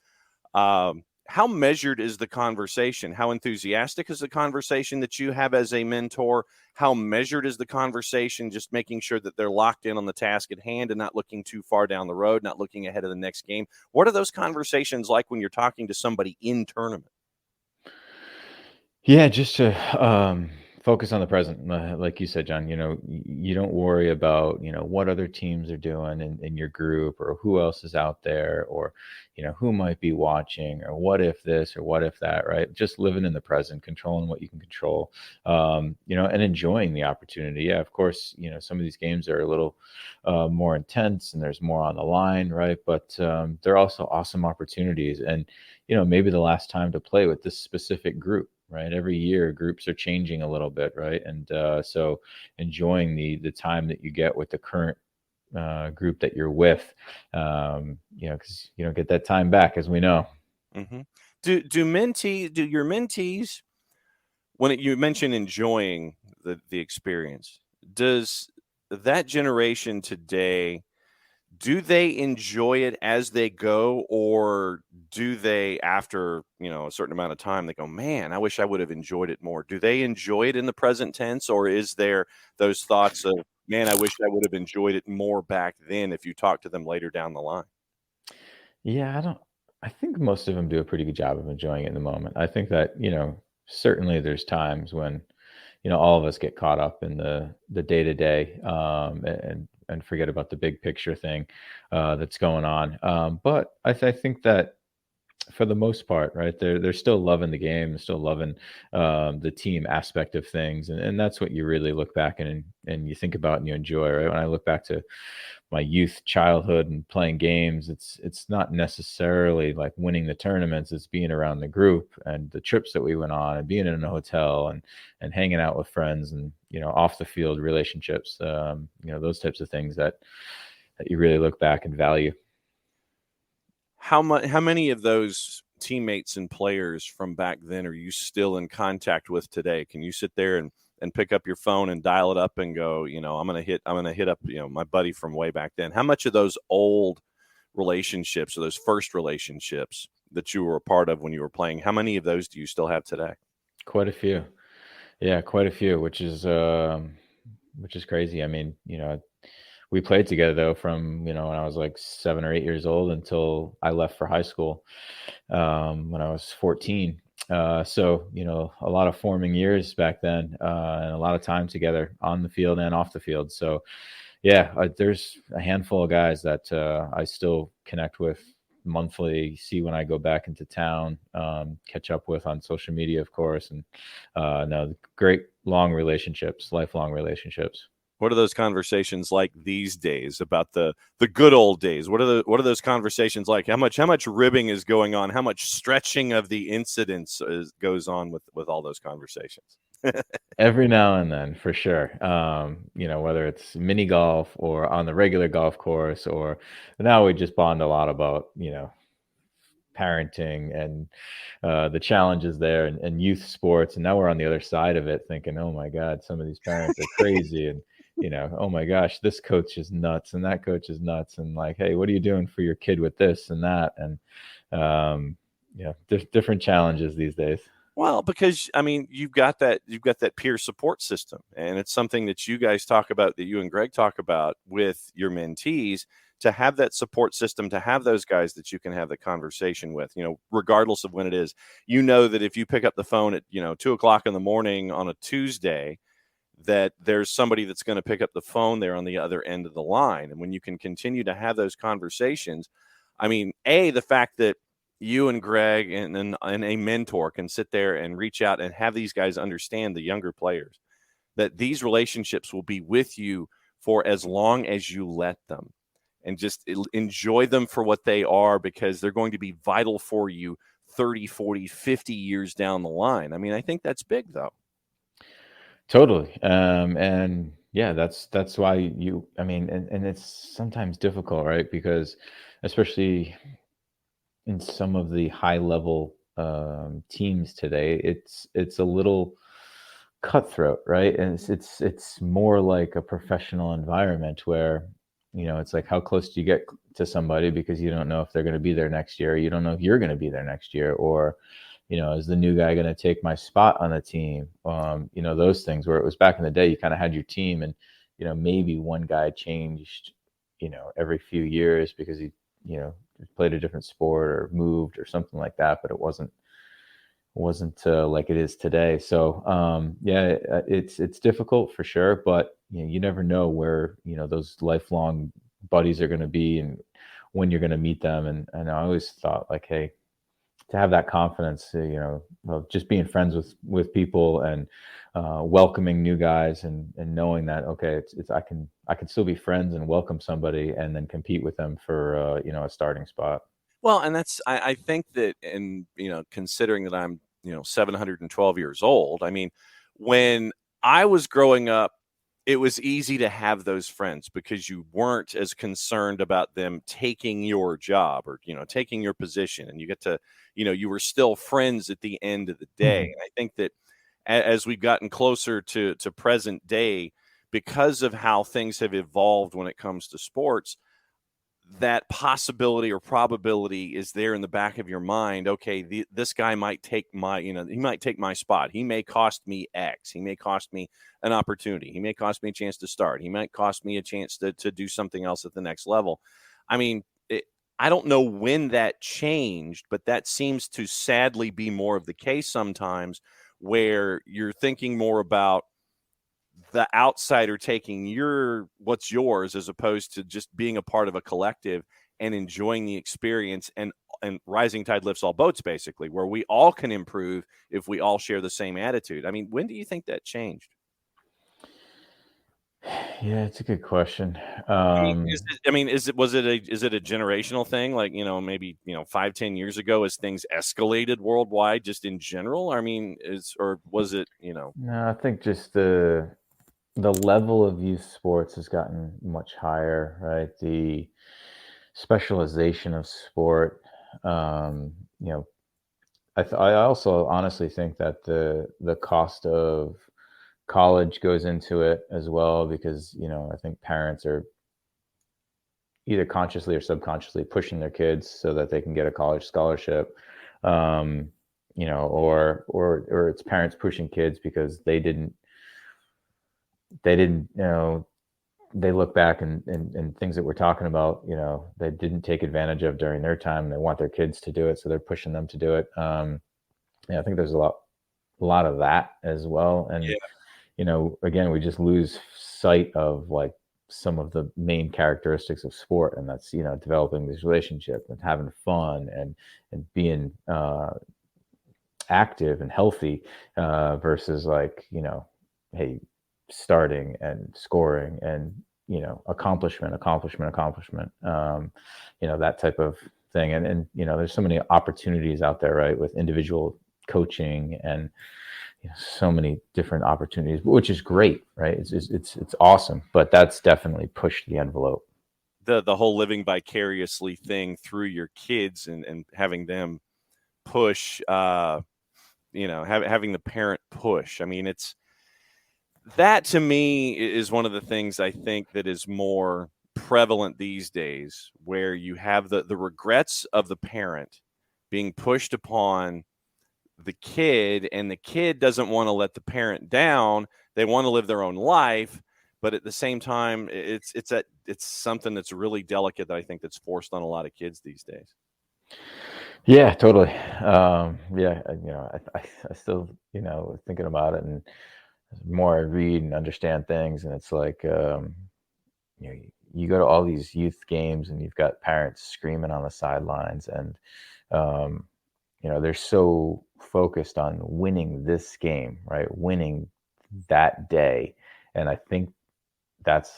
how measured is the conversation? How enthusiastic is the conversation that you have as a mentor? How measured is the conversation, just making sure that they're locked in on the task at hand and not looking too far down the road, not looking ahead of the next game? What are those conversations like when you're talking to somebody in tournament? Yeah, just to focus on the present. Like you said, John, you don't worry about, what other teams are doing in your group or who else is out there or, who might be watching or what if this or what if that, right? Just living in the present, controlling what you can control, and enjoying the opportunity. Yeah, of course, some of these games are a little more intense and there's more on the line, right? But they're also awesome opportunities. And, maybe the last time to play with this specific group. Right. Every year groups are changing a little bit. Right. And so enjoying the time that you get with the current group that you're with, because you don't get that time back, as we know. Mm-hmm. Do your mentees, when you mention enjoying the experience, does that generation today, do they enjoy it as they go, or do they, after a certain amount of time, they go, man, I wish I would have enjoyed it more? Do they enjoy it in the present tense, or is there those thoughts of, man, I wish I would have enjoyed it more back then, if you talk to them later down the line? Yeah, I think most of them do a pretty good job of enjoying it in the moment. I think that, certainly there's times when, all of us get caught up in the day to day, and forget about the big picture thing that's going on. But I think that for the most part, right, they're still loving the game, they're still loving the team aspect of things, and that's what you really look back and you think about and you enjoy, right? When I look back to my youth, childhood, and playing games, it's not necessarily like winning the tournaments. It's being around the group and the trips that we went on and being in a hotel and hanging out with friends and off the field relationships. Those types of things that you really look back and value. How many of those teammates and players from back then are you still in contact with today? Can you sit there and pick up your phone and dial it up and go, I'm gonna hit up, my buddy from way back then? How much of those old relationships or those first relationships that you were a part of when you were playing, how many of those do you still have today? Quite a few. Yeah, quite a few, which is crazy. I mean, we played together though from when I was like 7 or 8 years old until I left for high school when I was 14. So a lot of forming years back then, and a lot of time together on the field and off the field. So yeah, there's a handful of guys that I still connect with monthly, see when I go back into town, catch up with on social media, of course, and no, great long relationships, lifelong relationships. What are those conversations like these days about the good old days? What are those conversations like? How much ribbing is going on? How much stretching of the incidents goes on with all those conversations? Every now and then, for sure. Whether it's mini golf or on the regular golf course, or now we just bond a lot about, parenting and the challenges there and youth sports. And now we're on the other side of it thinking, oh my God, some of these parents are crazy. And, oh my gosh, this coach is nuts and that coach is nuts. And like, hey, what are you doing for your kid with this and that? And, there's different challenges these days. Well, because you've got that peer support system, and it's something that you guys talk about, that you and Greg talk about with your mentees, to have that support system, to have those guys that you can have the conversation with, regardless of when it is. That if you pick up the phone at 2:00 in the morning on a Tuesday, that there's somebody that's going to pick up the phone there on the other end of the line. And when you can continue to have those conversations, the fact that you and Greg and a mentor can sit there and reach out and have these guys understand, the younger players, that these relationships will be with you for as long as you let them, and just enjoy them for what they are, because they're going to be vital for you 30, 40, 50 years down the line. I think that's big, though. Totally. And yeah, that's why and it's sometimes difficult, right? Because especially in some of the high level teams today, it's a little cutthroat, right? And it's more like a professional environment where, it's like, how close do you get to somebody, because you don't know if they're going to be there next year. You don't know if you're going to be there next year, or, is the new guy going to take my spot on the team? Those things, where it was back in the day, you kind of had your team, and, maybe one guy changed, every few years because he, played a different sport or moved or something like that, but it wasn't like it is today. So it's difficult for sure, but you never know where those lifelong buddies are going to be and when you're going to meet them. And I always thought, like, hey, to have that confidence, of just being friends with people and welcoming new guys, and knowing that, okay, it's I can still be friends and welcome somebody and then compete with them for a starting spot. Well, and that's, I think that, and considering that I'm 712 years old, when I was growing up, it was easy to have those friends because you weren't as concerned about them taking your job or taking your position, and you get to you were still friends at the end of the day. And I think that as we've gotten closer to present day, because of how things have evolved when it comes to sports, that possibility or probability is there in the back of your mind. Okay, this guy might take my, he might take my spot. He may cost me X. He may cost me an opportunity. He may cost me a chance to start. He might cost me a chance to do something else at the next level. I don't know when that changed, but that seems to sadly be more of the case sometimes, where you're thinking more about the outsider taking what's yours, as opposed to just being a part of a collective and enjoying the experience, and rising tide lifts all boats, basically, where we all can improve if we all share the same attitude. When do you think that changed? Yeah, it's a good question. Is it a generational thing? Like, maybe 5-10 years ago, as things escalated worldwide, just in general. Or was it? No, I think just the level of youth sports has gotten much higher, right? The specialization of sport. I also honestly think that the cost of college goes into it as well, because I think parents are either consciously or subconsciously pushing their kids so that they can get a college scholarship, or it's parents pushing kids because they didn't they look back and things that we're talking about, they didn't take advantage of during their time, and they want their kids to do it, so they're pushing them to do it. I think there's a lot of that as well. And again, we just lose sight of like some of the main characteristics of sport, and that's developing this relationship and having fun and being active and healthy, versus like, hey, starting and scoring and, accomplishment, that type of thing. And, there's so many opportunities out there, right, with individual coaching and so many different opportunities, which is great, right? It's awesome, but that's definitely pushed the envelope. The whole living vicariously thing through your kids and having them push, having the parent push. I mean, that to me is one of the things I think that is more prevalent these days, where you have the regrets of the parent being pushed upon the kid, and the kid doesn't want to let the parent down. They want to live their own life, but at the same time, it's something that's really delicate that I think that's forced on a lot of kids these days. Yeah, totally. I still, thinking about it, and the more I read and understand things, and it's like, you go to all these youth games and you've got parents screaming on the sidelines, and, they're so focused on winning this game, right? Winning that day. And I think that's,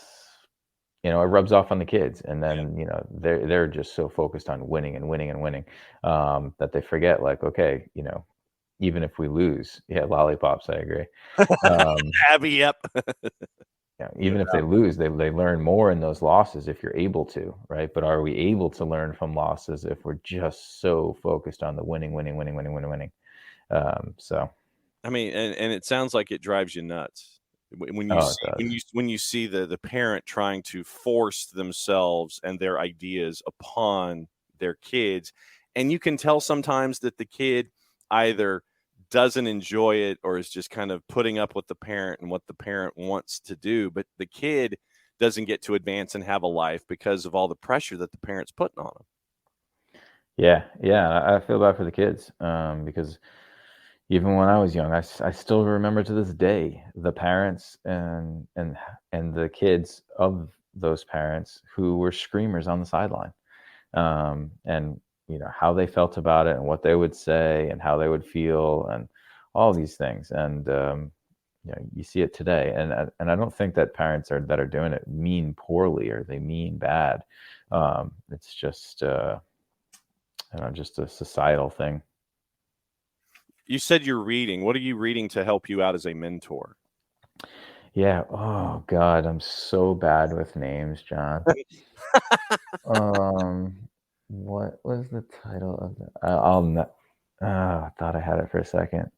it rubs off on the kids. And then, they're just so focused on winning and winning and winning, that they forget, like, okay, even if we lose, lollipops, I agree. Abby, yep. Even if they lose, they learn more in those losses if you're able to, right? But are we able to learn from losses if we're just so focused on the winning? So, I mean, and it sounds like it drives you nuts when you see the parent trying to force themselves and their ideas upon their kids, and you can tell sometimes that the kid either doesn't enjoy it or is just kind of putting up with the parent and what the parent wants to do, but the kid doesn't get to advance and have a life because of all the pressure that the parent's putting on them. Yeah, I feel bad for the kids, because even when I was young, I still remember to this day the parents and the kids of those parents who were screamers on the sideline, and how they felt about it and what they would say and how they would feel and all these things. And you see it today, and I don't think that parents that are doing it mean poorly or they mean bad. It's just just a societal thing. You said you're reading. What are you reading to help you out as a mentor? Yeah. Oh God, I'm so bad with names, John. What was the title of the? I'll not. I thought I had it for a second.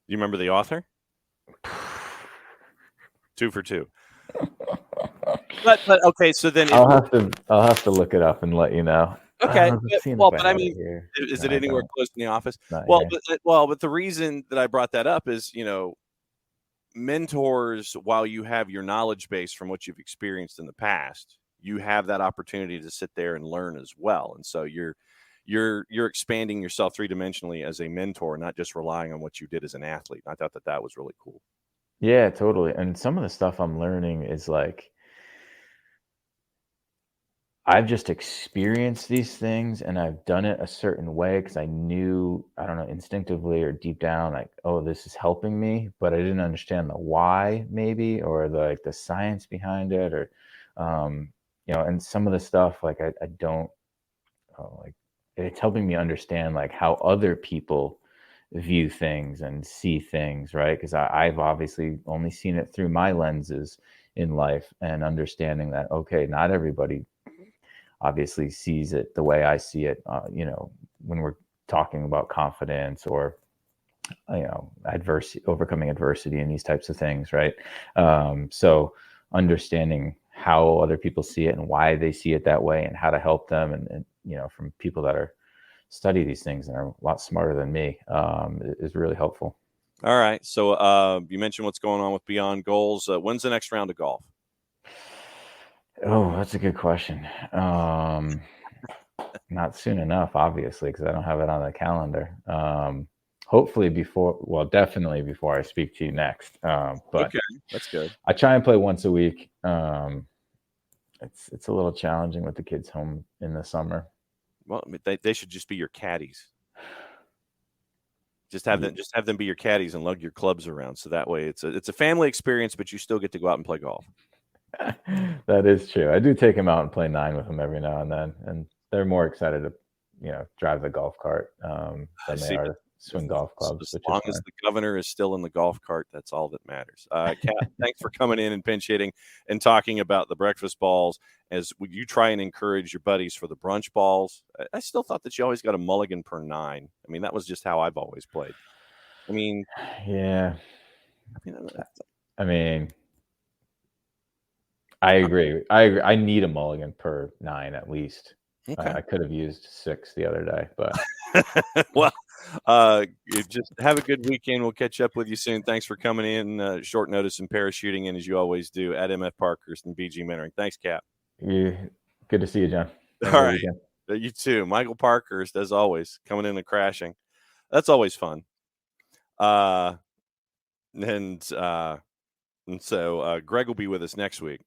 You remember the author? 2 for 2. But okay, so then I'll have to look it up and let you know. Okay. But I mean, is it anywhere close in the office? But the reason that I brought that up is, mentors, while you have your knowledge base from what you've experienced in the past, you have that opportunity to sit there and learn as well. And so you're expanding yourself three-dimensionally as a mentor, not just relying on what you did as an athlete. I thought that was really cool. Yeah, totally. And some of the stuff I'm learning is like, I've just experienced these things and I've done it a certain way because I knew, I don't know, instinctively or deep down, like, oh, this is helping me, but I didn't understand the why, maybe, or the science behind it, or and some of the stuff, like, I don't like, it's helping me understand like how other people view things and see things, right? Because I've obviously only seen it through my lenses in life, and understanding that, okay, not everybody obviously sees it the way I see it, when we're talking about confidence or, overcoming adversity and these types of things, right? So understanding how other people see it and why they see it that way and how to help them, and from people that study these things and are a lot smarter than me, is really helpful. All right. So you mentioned what's going on with Beyond Goals. When's the next round of golf? Oh, that's a good question. Not soon enough, obviously, because I don't have it on the calendar. Hopefully definitely before I speak to you next. But okay, that's good. I try and play once a week. It's a little challenging with the kids home in the summer. Well, they should just be your caddies. Just have them be your caddies and lug your clubs around. So that way it's a family experience, but you still get to go out and play golf. That is true. I do take them out and play 9 with them every now and then, and they're more excited to, drive the golf cart than they are to swing golf clubs. As long as the governor is still in the golf cart, that's all that matters. Kat, thanks for coming in and pinch hitting and talking about the breakfast balls. As you try and encourage your buddies for the brunch balls, I still thought that you always got a mulligan per 9. I mean, that was just how I've always played. I mean, yeah. I agree. I need a mulligan per 9 at least. Okay. I could have used 6 the other day, but well, you just have a good weekend. We'll catch up with you soon. Thanks for coming in short notice and parachuting in as you always do at MF Parkhurst and BG Mentoring. Thanks, Cap. Good to see you, John. All right. You too. Michael Parkhurst, as always, coming in and crashing. That's always fun. And so Greg will be with us next week.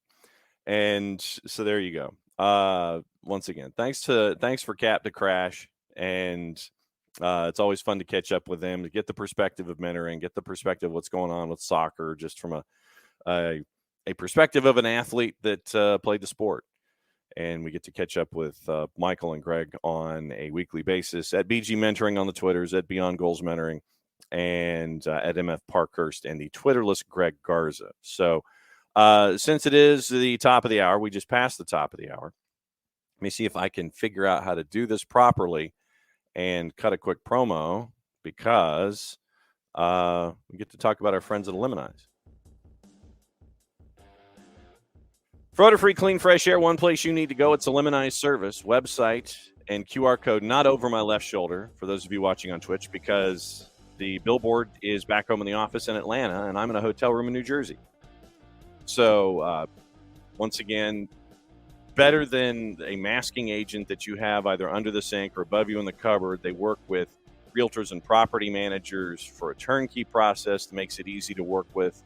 And so there you go. Once again, thanks for Cap to crash. And it's always fun to catch up with them, to get the perspective of mentoring, get the perspective of what's going on with soccer, just from a perspective of an athlete that played the sport. And we get to catch up with Michael and Greg on a weekly basis at BG Mentoring on the Twitters, at Beyond Goals Mentoring, and at MF Parkhurst and the Twitterless Greg Garza. So since it is the top of the hour, we just passed the top of the hour. Let me see if I can figure out how to do this properly and cut a quick promo, because we get to talk about our friends at Eliminize. For odor-free, clean, fresh air, one place you need to go. It's Eliminize service, website, and QR code not over my left shoulder, for those of you watching on Twitch, because the billboard is back home in the office in Atlanta, and I'm in a hotel room in New Jersey. So, once again, better than a masking agent that you have either under the sink or above you in the cupboard, they work with realtors and property managers for a turnkey process that makes it easy to work with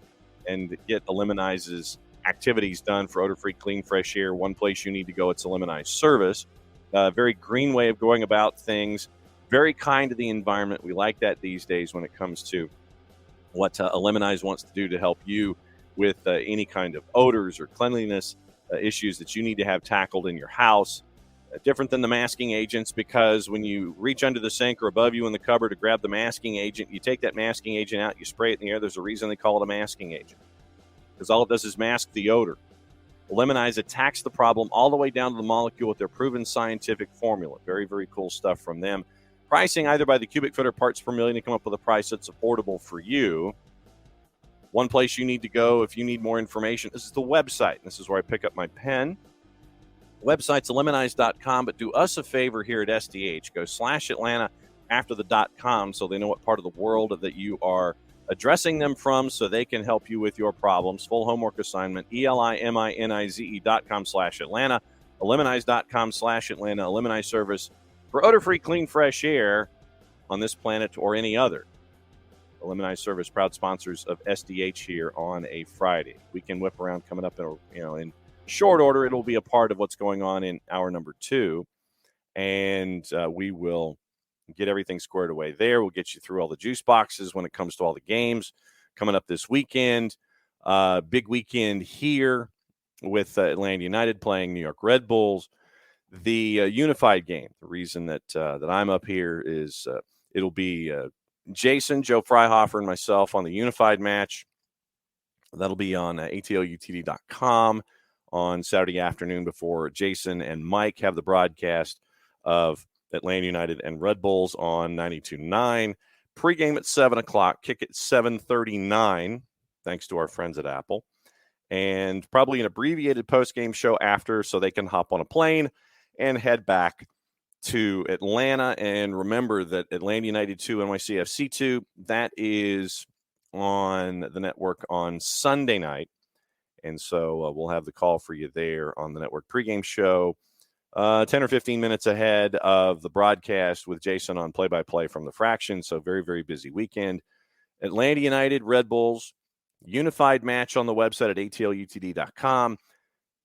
and get Eliminize's activities done for odor-free, clean, fresh air. One place you need to go. It's Eliminize service. Very green way of going about things. Very kind to the environment. We like that these days when it comes to what Eliminize wants to do to help you with any kind of odors or cleanliness issues that you need to have tackled in your house. Different than the masking agents, because when you reach under the sink or above you in the cupboard to grab the masking agent, you take that masking agent out, you spray it in the air. There's a reason they call it a masking agent, because all it does is mask the odor. Eliminize attacks the problem all the way down to the molecule with their proven scientific formula. Very, very cool stuff from them. Pricing either by the cubic foot or parts per million to come up with a price that's affordable for you. One place you need to go if you need more information, this is the website. This is where I pick up my pen. The website's eliminize.com, but do us a favor here at SDH. Go /Atlanta after the .com so they know what part of the world that you are addressing them from, so they can help you with your problems. Full homework assignment, ELIMINIZE.com/Atlanta, eliminize.com/Atlanta, Eliminize service for odor-free, clean, fresh air on this planet or any other. Eliminize service, proud sponsors of SDH here on a Friday. Weekend Whiparound coming up in short order. It'll be a part of what's going on in hour number 2, and we will get everything squared away there. We'll get you through all the juice boxes when it comes to all the games coming up this weekend. Big weekend here with Atlanta United playing New York Red Bulls. The unified game. The reason that I'm up here is it'll be Jason, Joe Freihofer, and myself on the unified match. That'll be on ATLUTD.com on Saturday afternoon before Jason and Mike have the broadcast of Atlanta United and Red Bulls on 92.9. Pre-game at 7 o'clock, kick at 7:39, thanks to our friends at Apple. And probably an abbreviated post-game show after, so they can hop on a plane and head back to Atlanta. And remember that Atlanta United 2, NYCFC 2, that is on the network on Sunday night. And so we'll have the call for you there on the network pregame show, 10 or 15 minutes ahead of the broadcast with Jason on play-by-play from the Fraction. So very, very busy weekend. Atlanta United, Red Bulls, unified match on the website at ATLUTD.com.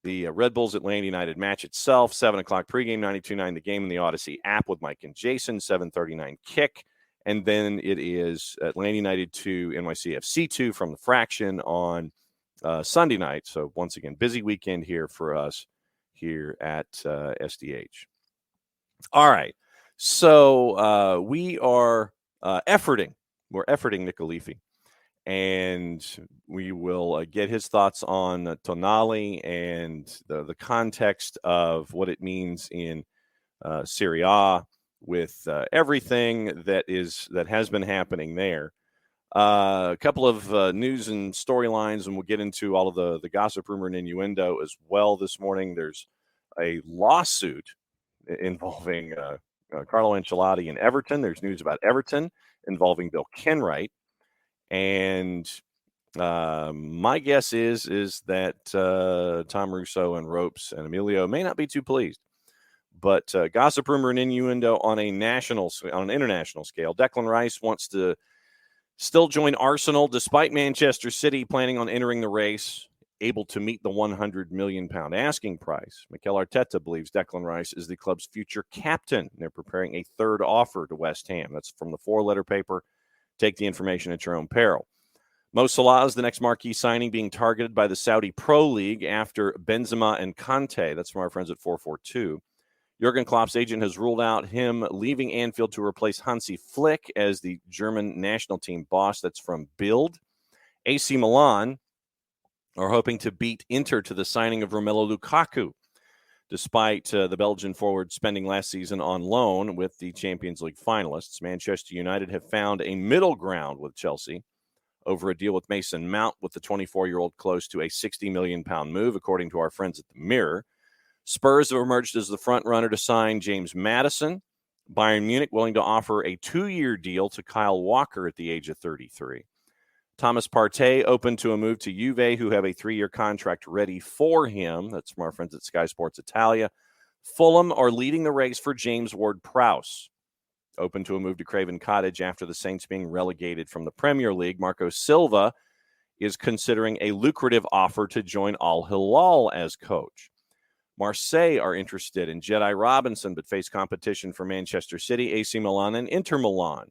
The Red Bulls Atlanta United match itself, 7 o'clock pregame, 92.9 the game in the Odyssey app with Mike and Jason, 7:39 kick. And then it is Atlanta United 2, NYCFC 2 from the Fraction on Sunday night. So once again, busy weekend here for us here at SDH. All right. So we are efforting. We're efforting Nick Alifi. And we will get his thoughts on Tonali and the context of what it means in Serie A with everything that has been happening there. A couple of news and storylines, and we'll get into all of the gossip, rumor, and innuendo as well this morning. There's a lawsuit involving Carlo Ancelotti and Everton. There's news about Everton involving Bill Kenwright. And my guess is that Tom Russo and Ropes and Emilio may not be too pleased. But gossip, rumor, and innuendo on an international scale. Declan Rice wants to still join Arsenal despite Manchester City planning on entering the race, able to meet the £100 million asking price. Mikel Arteta believes Declan Rice is the club's future captain. They're preparing a third offer to West Ham. That's from the four-letter paper. Take the information at your own peril. Mo Salah is the next marquee signing being targeted by the Saudi Pro League after Benzema and Kante. That's from our friends at 442. Jurgen Klopp's agent has ruled out him leaving Anfield to replace Hansi Flick as the German national team boss. That's from Bild. AC Milan are hoping to beat Inter to the signing of Romelu Lukaku, despite the Belgian forward spending last season on loan with the Champions League finalists. Manchester United have found a middle ground with Chelsea over a deal with Mason Mount, with the 24-year-old close to a £60 million move, according to our friends at the Mirror. Spurs have emerged as the front runner to sign James Maddison. Bayern Munich willing to offer a 2-year deal to Kyle Walker at the age of 33. Thomas Partey open to a move to Juve, who have a 3-year contract ready for him. That's from our friends at Sky Sports Italia. Fulham are leading the race for James Ward-Prowse, open to a move to Craven Cottage after the Saints being relegated from the Premier League. Marco Silva is considering a lucrative offer to join Al Hilal as coach. Marseille are interested in Jedi Robinson, but face competition from Manchester City, AC Milan, and Inter Milan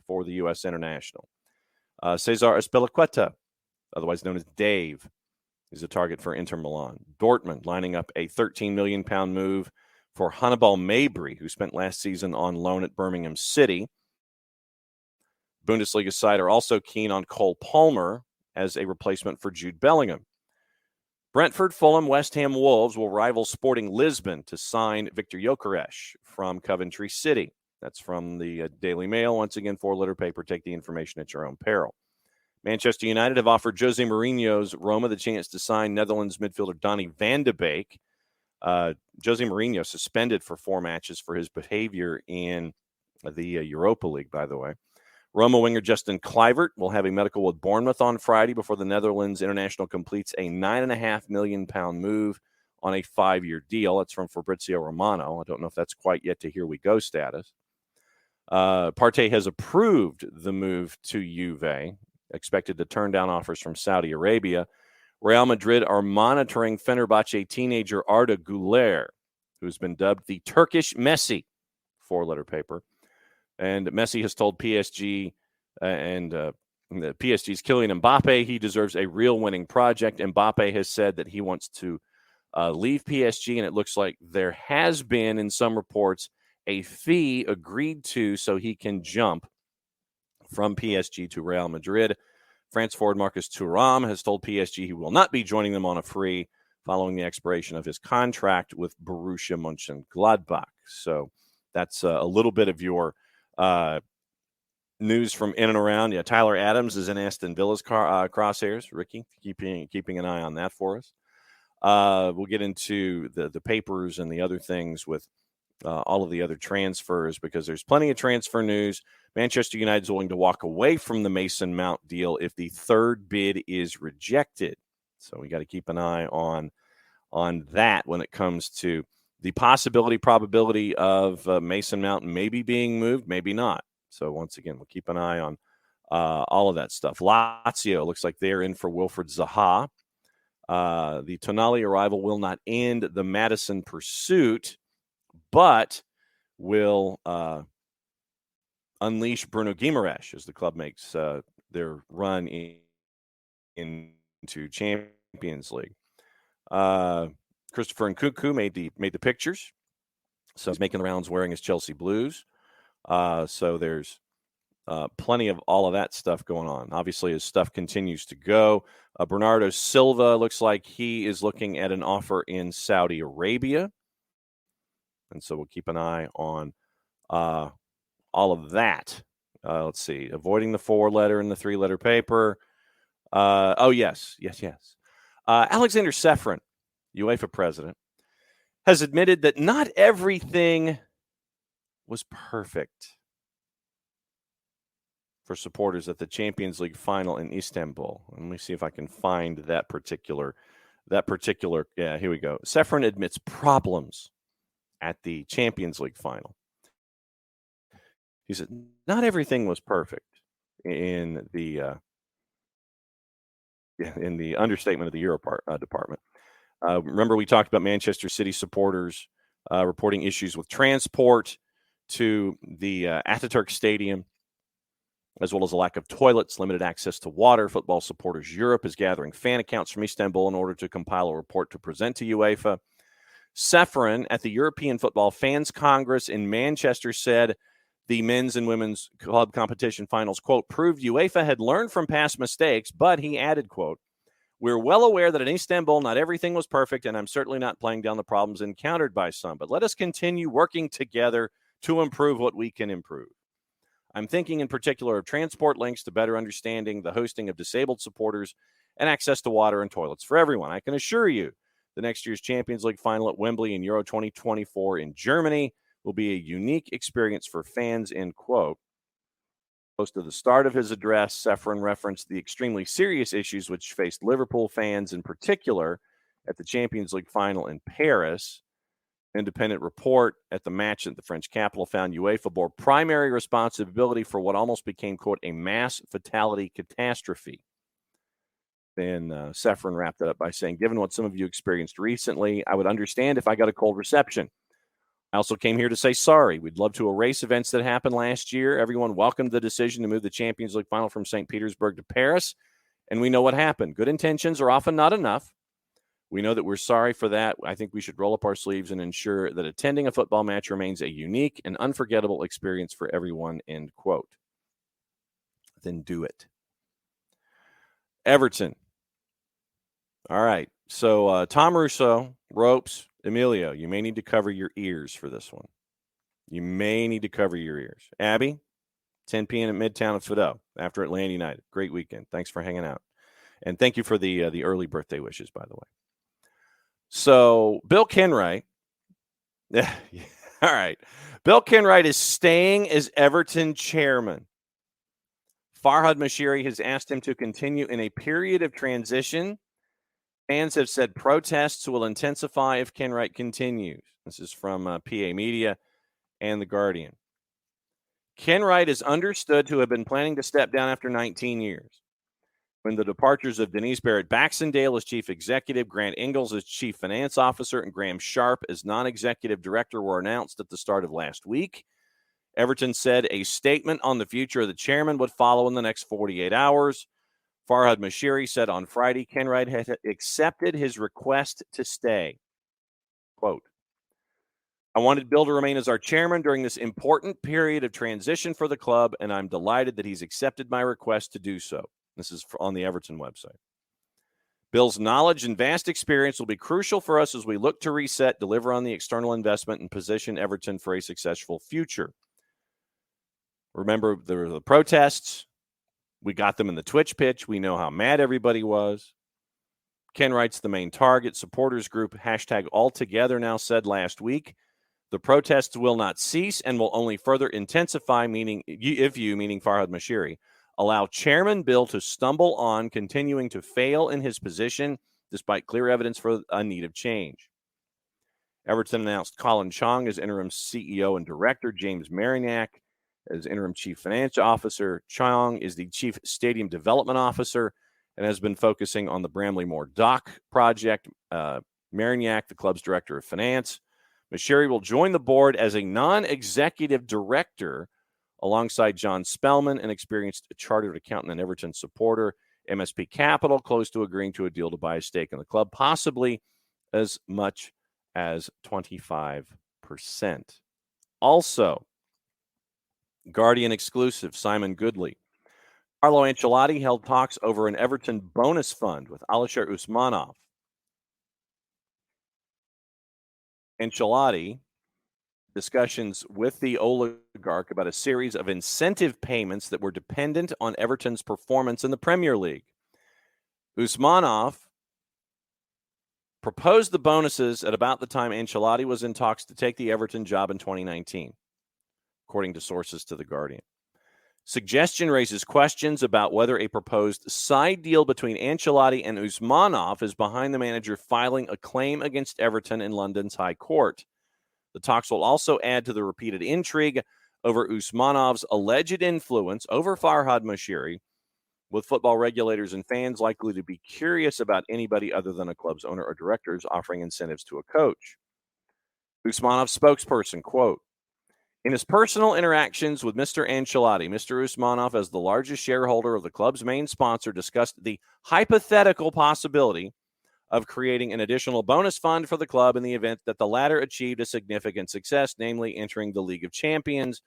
for the U.S. international. Cesar Azpilicueta, otherwise known as Dave, is a target for Inter Milan. Dortmund lining up a £13 million move for Hannibal Mabry, who spent last season on loan at Birmingham City. Bundesliga side are also keen on Cole Palmer as a replacement for Jude Bellingham. Brentford, Fulham, West Ham, Wolves will rival Sporting Lisbon to sign Victor Gyökeres from Coventry City. That's from the Daily Mail. Once again, 4-letter paper. Take the information at your own peril. Manchester United have offered Jose Mourinho's Roma the chance to sign Netherlands midfielder Donny van de Beek. Jose Mourinho suspended for 4 matches for his behavior in the Europa League, by the way. Roma winger Justin Kluivert will have a medical with Bournemouth on Friday before the Netherlands international completes a £9.5 million move on a 5-year deal. That's from Fabrizio Romano. I don't know if that's quite yet to here we go status. Partey has approved the move to Juve, expected to turn down offers from Saudi Arabia. Real Madrid are monitoring Fenerbahce teenager Arda Güler, who's been dubbed the Turkish Messi, 4-letter paper. And Messi has told PSG and the PSG's Kylian Mbappe he deserves a real winning project. Mbappe has said that he wants to leave PSG, and it looks like there has been, in some reports, a fee agreed to so he can jump from PSG to Real Madrid. France forward Marcus Thuram has told PSG he will not be joining them on a free following the expiration of his contract with Borussia Mönchengladbach. So that's a little bit of your news from in and around. Yeah, Tyler Adams is in Aston Villa's crosshairs. Ricky, keeping an eye on that for us. We'll get into the papers and the other things with all of the other transfers, because there's plenty of transfer news. Manchester United is willing to walk away from the Mason Mount deal if the third bid is rejected. So we got to keep an eye on that when it comes to the probability of Mason Mount maybe being moved, maybe not. So once again, we'll keep an eye on all of that stuff. Lazio looks like they're in for Wilfried Zaha. The Tonali arrival will not end the Maddison pursuit, but will unleash Bruno Guimaraes as the club makes their run into Champions League. Christopher Nkunku made the pictures, so he's making the rounds wearing his Chelsea blues. So there's plenty of all of that stuff going on. Obviously, as stuff continues to go, Bernardo Silva looks like he is looking at an offer in Saudi Arabia. And so we'll keep an eye on all of that. Let's see. Avoiding the 4-letter and the 3-letter paper. Yes. Alexander Ceferin, UEFA president, has admitted that not everything was perfect for supporters at the Champions League final in Istanbul. Let me see if I can find that particular. Yeah, here we go. Ceferin admits problems at the Champions League final. He said not everything was perfect in the understatement of the Euro department. Remember, we talked about Manchester City supporters reporting issues with transport to the Ataturk Stadium, as well as a lack of toilets, limited access to water. Football Supporters Europe is gathering fan accounts from Istanbul in order to compile a report to present to UEFA. Ceferin at the European Football Fans Congress in Manchester said the men's and women's club competition finals, quote, proved UEFA had learned from past mistakes, but he added, quote, we're well aware that in Istanbul not everything was perfect, and I'm certainly not playing down the problems encountered by some, but let us continue working together to improve what we can improve. I'm thinking in particular of transport links to better understanding the hosting of disabled supporters and access to water and toilets for everyone. I can assure you the next year's Champions League final at Wembley in Euro 2024 in Germany will be a unique experience for fans, end quote. Close to the start of his address, Ceferin referenced the extremely serious issues which faced Liverpool fans in particular at the Champions League final in Paris. Independent report at the match at the French capital found UEFA bore primary responsibility for what almost became, quote, a mass fatality catastrophe. Then Ceferin wrapped it up by saying, given what some of you experienced recently, I would understand if I got a cold reception. I also came here to say sorry. We'd love to erase events that happened last year. Everyone welcomed the decision to move the Champions League final from St. Petersburg to Paris, and we know what happened. Good intentions are often not enough. We know that we're sorry for that. I think we should roll up our sleeves and ensure that attending a football match remains a unique and unforgettable experience for everyone, end quote. Then do it. Everton. All right. So Tom Russo, Ropes, Emilio, you may need to cover your ears for this one. You may need to cover your ears. Abby, 10 p.m. at Midtown at Fido after Atlanta United. Great weekend. Thanks for hanging out. And thank you for the early birthday wishes, by the way. So Bill Kenwright, all right. Bill Kenwright is staying as Everton chairman. Farhad Moshiri has asked him to continue in a period of transition. Fans have said protests will intensify if Kenwright continues. This is from PA Media and The Guardian. Kenwright is understood to have been planning to step down after 19 years. When the departures of Denise Barrett-Baxendale as chief executive, Grant Ingalls as chief finance officer, and Graham Sharp as non-executive director were announced at the start of last week, Everton said a statement on the future of the chairman would follow in the next 48 hours. Farhad Moshiri said on Friday Kenwright had accepted his request to stay. Quote, I wanted Bill to remain as our chairman during this important period of transition for the club, and I'm delighted that he's accepted my request to do so. This is on the Everton website. Bill's knowledge and vast experience will be crucial for us as we look to reset, deliver on the external investment, and position Everton for a successful future. Remember, there were the protests. We got them in the Twitch pitch. We know how mad everybody was. Kenwright's the main target. Supporters group #AllTogether now said last week, the protests will not cease and will only further intensify, meaning Farhad Moshiri, allow Chairman Bill to stumble on continuing to fail in his position despite clear evidence for a need of change. Everton announced Colin Chong as interim CEO and director, James Marignac as interim chief financial officer. Chong is the chief stadium development officer and has been focusing on the Bramley Moore Dock project. Marignac, the club's director of finance. Moshiri will join the board as a non-executive director alongside John Spellman, an experienced chartered accountant and Everton supporter. MSP Capital close to agreeing to a deal to buy a stake in the club, possibly as much as 25%. Also, Guardian exclusive, Simon Goodley. Carlo Ancelotti held talks over an Everton bonus fund with Alisher Usmanov. Ancelotti discussions with the oligarch about a series of incentive payments that were dependent on Everton's performance in the Premier League. Usmanov proposed the bonuses at about the time Ancelotti was in talks to take the Everton job in 2019, according to sources to The Guardian. Suggestion raises questions about whether a proposed side deal between Ancelotti and Usmanov is behind the manager filing a claim against Everton in London's High Court. The talks will also add to the repeated intrigue over Usmanov's alleged influence over Farhad Moshiri, with football regulators and fans likely to be curious about anybody other than a club's owner or directors offering incentives to a coach. Usmanov's spokesperson, quote, "In his personal interactions with Mr. Ancelotti, Mr. Usmanov, as the largest shareholder of the club's main sponsor, discussed the hypothetical possibility of creating an additional bonus fund for the club in the event that the latter achieved a significant success, namely entering the League of Champions,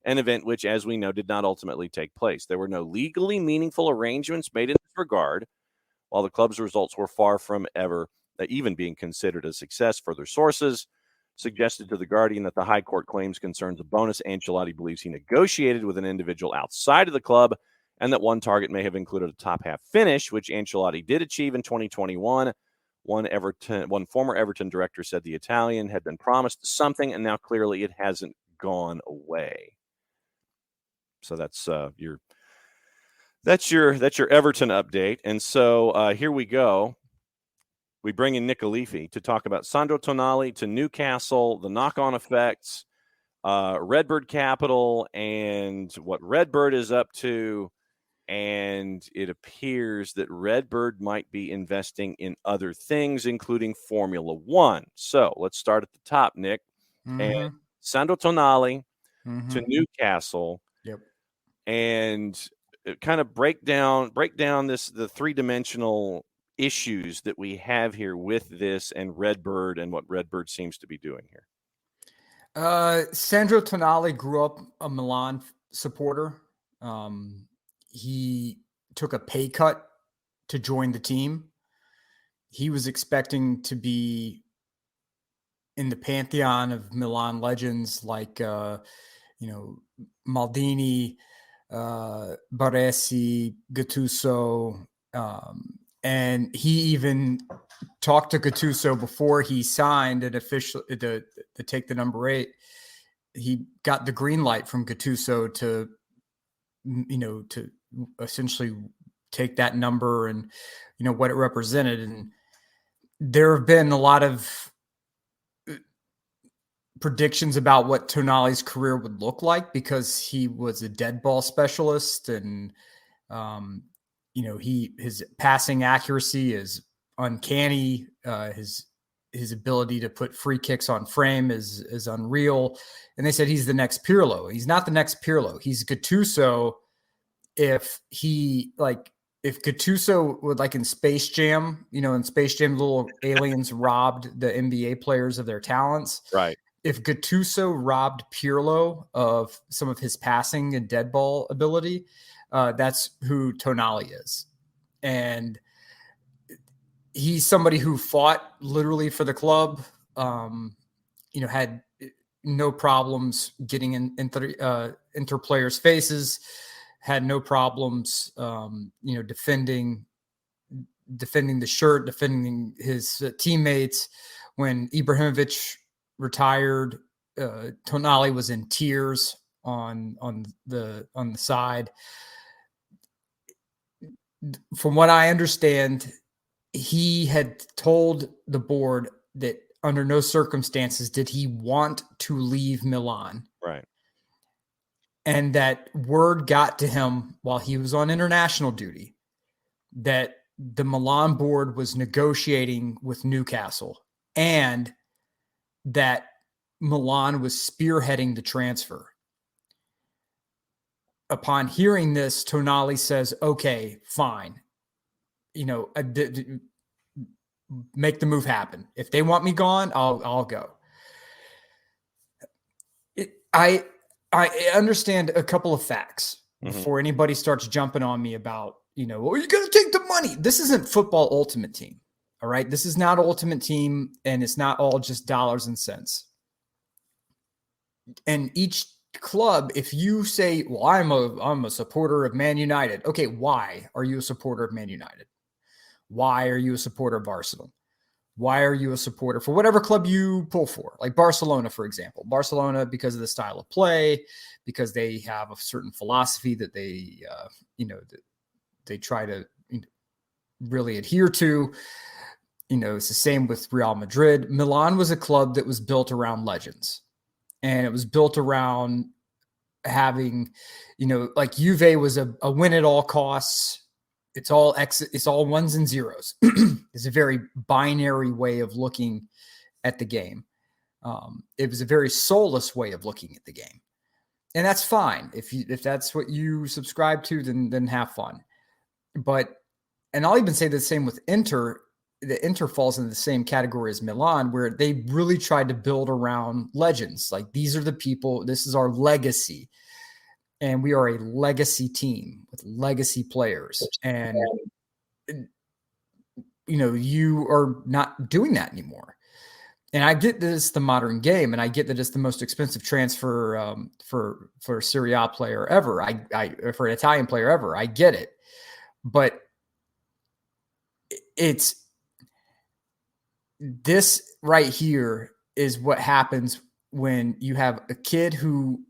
an event which, as we know, did not ultimately take place. There were no legally meaningful arrangements made in this regard, while the club's results were far from ever even being considered a success. Further sources suggested to The Guardian that the High Court claims concerns a bonus Ancelotti believes he negotiated with an individual outside of the club, and that one target may have included a top-half finish, which Ancelotti did achieve in 2021. One former Everton director said the Italian had been promised something, and now clearly it hasn't gone away." So that's your Everton update. And so here we go. We bring in Nick Alifi to talk about Sandro Tonali to Newcastle, the knock-on effects, Redbird Capital, and what Redbird is up to. And it appears that Redbird might be investing in other things, including Formula One. So let's start at the top, Nick. And Sandro Tonali to Newcastle. Yep. And kind of break down the three-dimensional issues that we have here with this and Redbird and what Redbird seems to be doing here. Sandro Tonali grew up a Milan supporter. He took a pay cut to join the team. He was expecting to be in the pantheon of Milan legends like, Maldini, Baresi, Gattuso, and he even talked to Gattuso before he signed an official to take the number 8. He got the green light from Gattuso to essentially take that number and what it represented. And there have been a lot of predictions about what Tonali's career would look like because he was a dead ball specialist, and his passing accuracy is uncanny. His ability to put free kicks on frame is unreal. And they said he's the next Pirlo. He's not the next Pirlo. He's Gattuso. If Gattuso would, like in Space Jam, in Space Jam, little aliens robbed the NBA players of their talents. Right. If Gattuso robbed Pirlo of some of his passing and dead ball ability, that's who Tonali is. And he's somebody who fought literally for the club, had no problems getting inter players' faces, had no problems, defending the shirt, defending his teammates. When Ibrahimovic retired, Tonali was in tears on the side. From what I understand, he had told the board that under no circumstances did he want to leave Milan. Right. And that word got to him while he was on international duty that the Milan board was negotiating with Newcastle and that Milan was spearheading the transfer. upon hearing this, Tonali says, okay, fine. Make the move happen. If they want me gone, I'll go. I understand a couple of facts before anybody starts jumping on me about, well, you're going to take the money. This isn't football Ultimate Team. All right. This is not Ultimate Team, and it's not all just dollars and cents. And each club, if you say, well, I'm a supporter of Man United. Okay. Why are you a supporter of Man United? Why are you a supporter of Arsenal? Why are you a supporter for whatever club you pull for? Like Barcelona, for example. Barcelona, because of the style of play, because they have a certain philosophy that they, they try to really adhere to. It's the same with Real Madrid. Milan was a club that was built around legends. And it was built around having, like Juve was a win at all costs. It's all ones and zeros. It's a very binary way of looking at the game. It was a very soulless way of looking at the game. And that's fine. If that's what you subscribe to, then have fun. And I'll even say the same with Inter. The Inter falls into the same category as Milan, where they really tried to build around legends. Like, these are the people, this is our legacy. And we are a legacy team with legacy players. And, you are not doing that anymore. And I get that it's the modern game, and I get that it's the most expensive transfer for a Serie A player ever. For an Italian player ever. I get it. But this right here is what happens when you have a kid who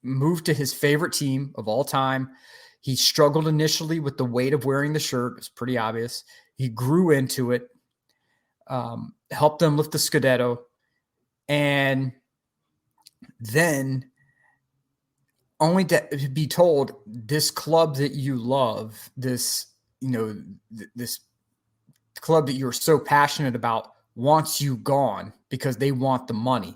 moved to his favorite team of all time. He struggled initially with the weight of wearing the shirt. It's pretty obvious. He grew into it, helped them lift the Scudetto, and then only to be told, this club that you love, this club that you're so passionate about, wants you gone because they want the money.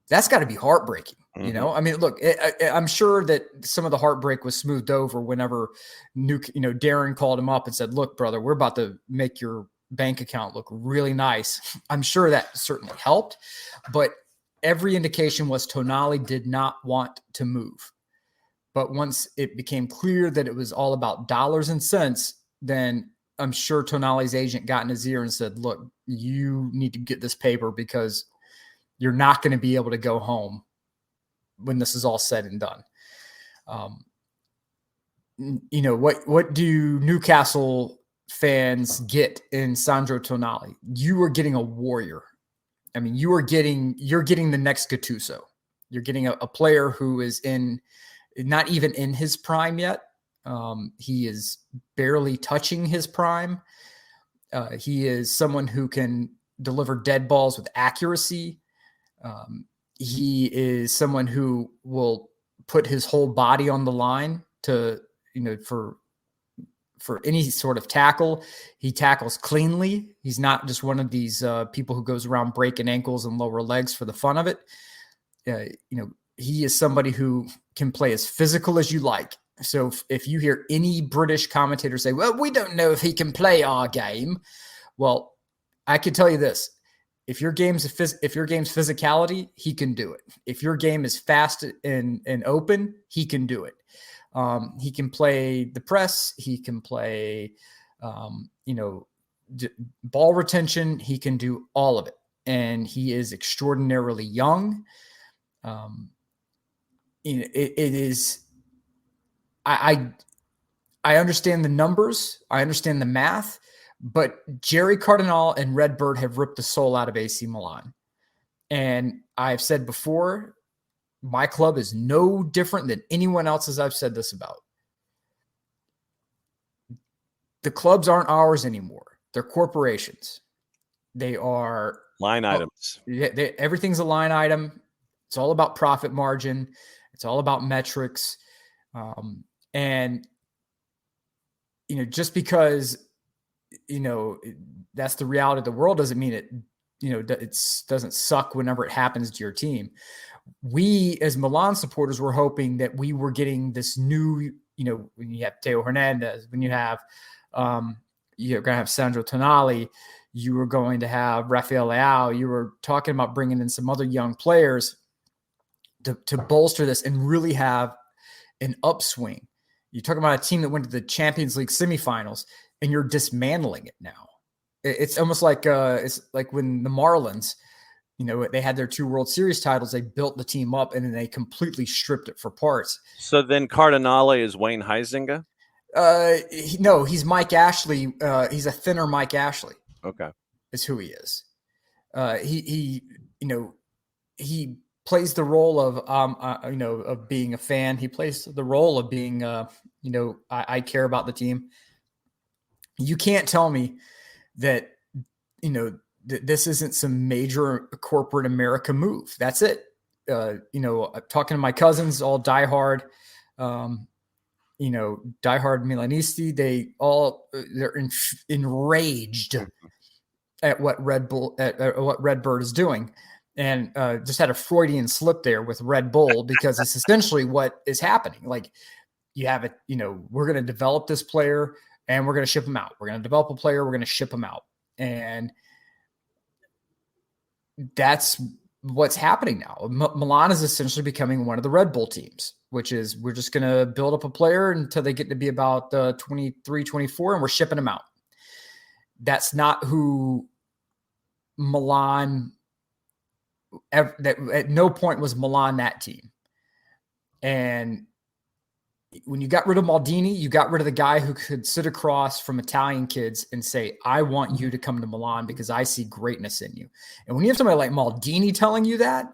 That's got to be heartbreaking. I mean, look, I'm sure that some of the heartbreak was smoothed over whenever Darren called him up and said, look, brother, we're about to make your bank account look really nice. I'm sure that certainly helped, but every indication was Tonali did not want to move. But once it became clear that it was all about dollars and cents, then I'm sure Tonali's agent got in his ear and said, look, you need to get this paper because you're not going to be able to go home when this is all said and done. What do Newcastle fans get in Sandro Tonali? You are getting a warrior. I mean, you're getting the next Gattuso. You're getting a player who is not even in his prime yet. He is barely touching his prime. He is someone who can deliver dead balls with accuracy. He is someone who will put his whole body on the line to, for any sort of tackle. He tackles cleanly. He's not just one of these people who goes around breaking ankles and lower legs for the fun of it. He is somebody who can play as physical as you like. So if you hear any British commentator say, well, we don't know if he can play our game. Well, I can tell you this. If your game's physicality, he can do it. If your game is fast and open, he can do it. He can play the press. He can play, ball retention. He can do all of it. And he is extraordinarily young. It is, I understand the numbers. I understand the math. But Jerry Cardinal and Redbird have ripped the soul out of AC Milan. And I've said before, my club is no different than anyone else's I've said this about. The clubs aren't ours anymore. They're corporations. They are line items. Everything's a line item. It's all about profit margin. It's all about metrics. And just because, that's the reality of the world doesn't mean it it doesn't suck whenever it happens to your team. We as Milan supporters were hoping that we were getting this new, when you have Theo Hernandez, when you have, you're going to have Sandro Tonali, you were going to have Rafael Leao, you were talking about bringing in some other young players to bolster this and really have an upswing. You're talking about a team that went to the Champions League semifinals, and you're dismantling it now. It's almost like it's like when the Marlins, they had their 2 World Series titles. They built the team up, and then they completely stripped it for parts. So then Cardinale is Wayne Huizinga? No, he's Mike Ashley. He's a thinner Mike Ashley. Okay. Is who he is. He plays the role of, of being a fan. He plays the role of being, I care about the team. You can't tell me that, this isn't some major corporate America move. That's it. Talking to my cousins, all diehard, diehard Milanisti, they're enraged at what what Redbird is doing. And just had a Freudian slip there with Red Bull, because it's essentially what is happening. Like, you have it, we're going to develop this player and we're going to ship him out. We're going to develop a player. We're going to ship him out. And that's what's happening now. Milan is essentially becoming one of the Red Bull teams, which is, we're just going to build up a player until they get to be about 23, 24, and we're shipping them out. That's not who Milan, at no point was Milan that team. And when you got rid of Maldini, you got rid of the guy who could sit across from Italian kids and say, I want you to come to Milan because I see greatness in you. And when you have somebody like Maldini telling you that,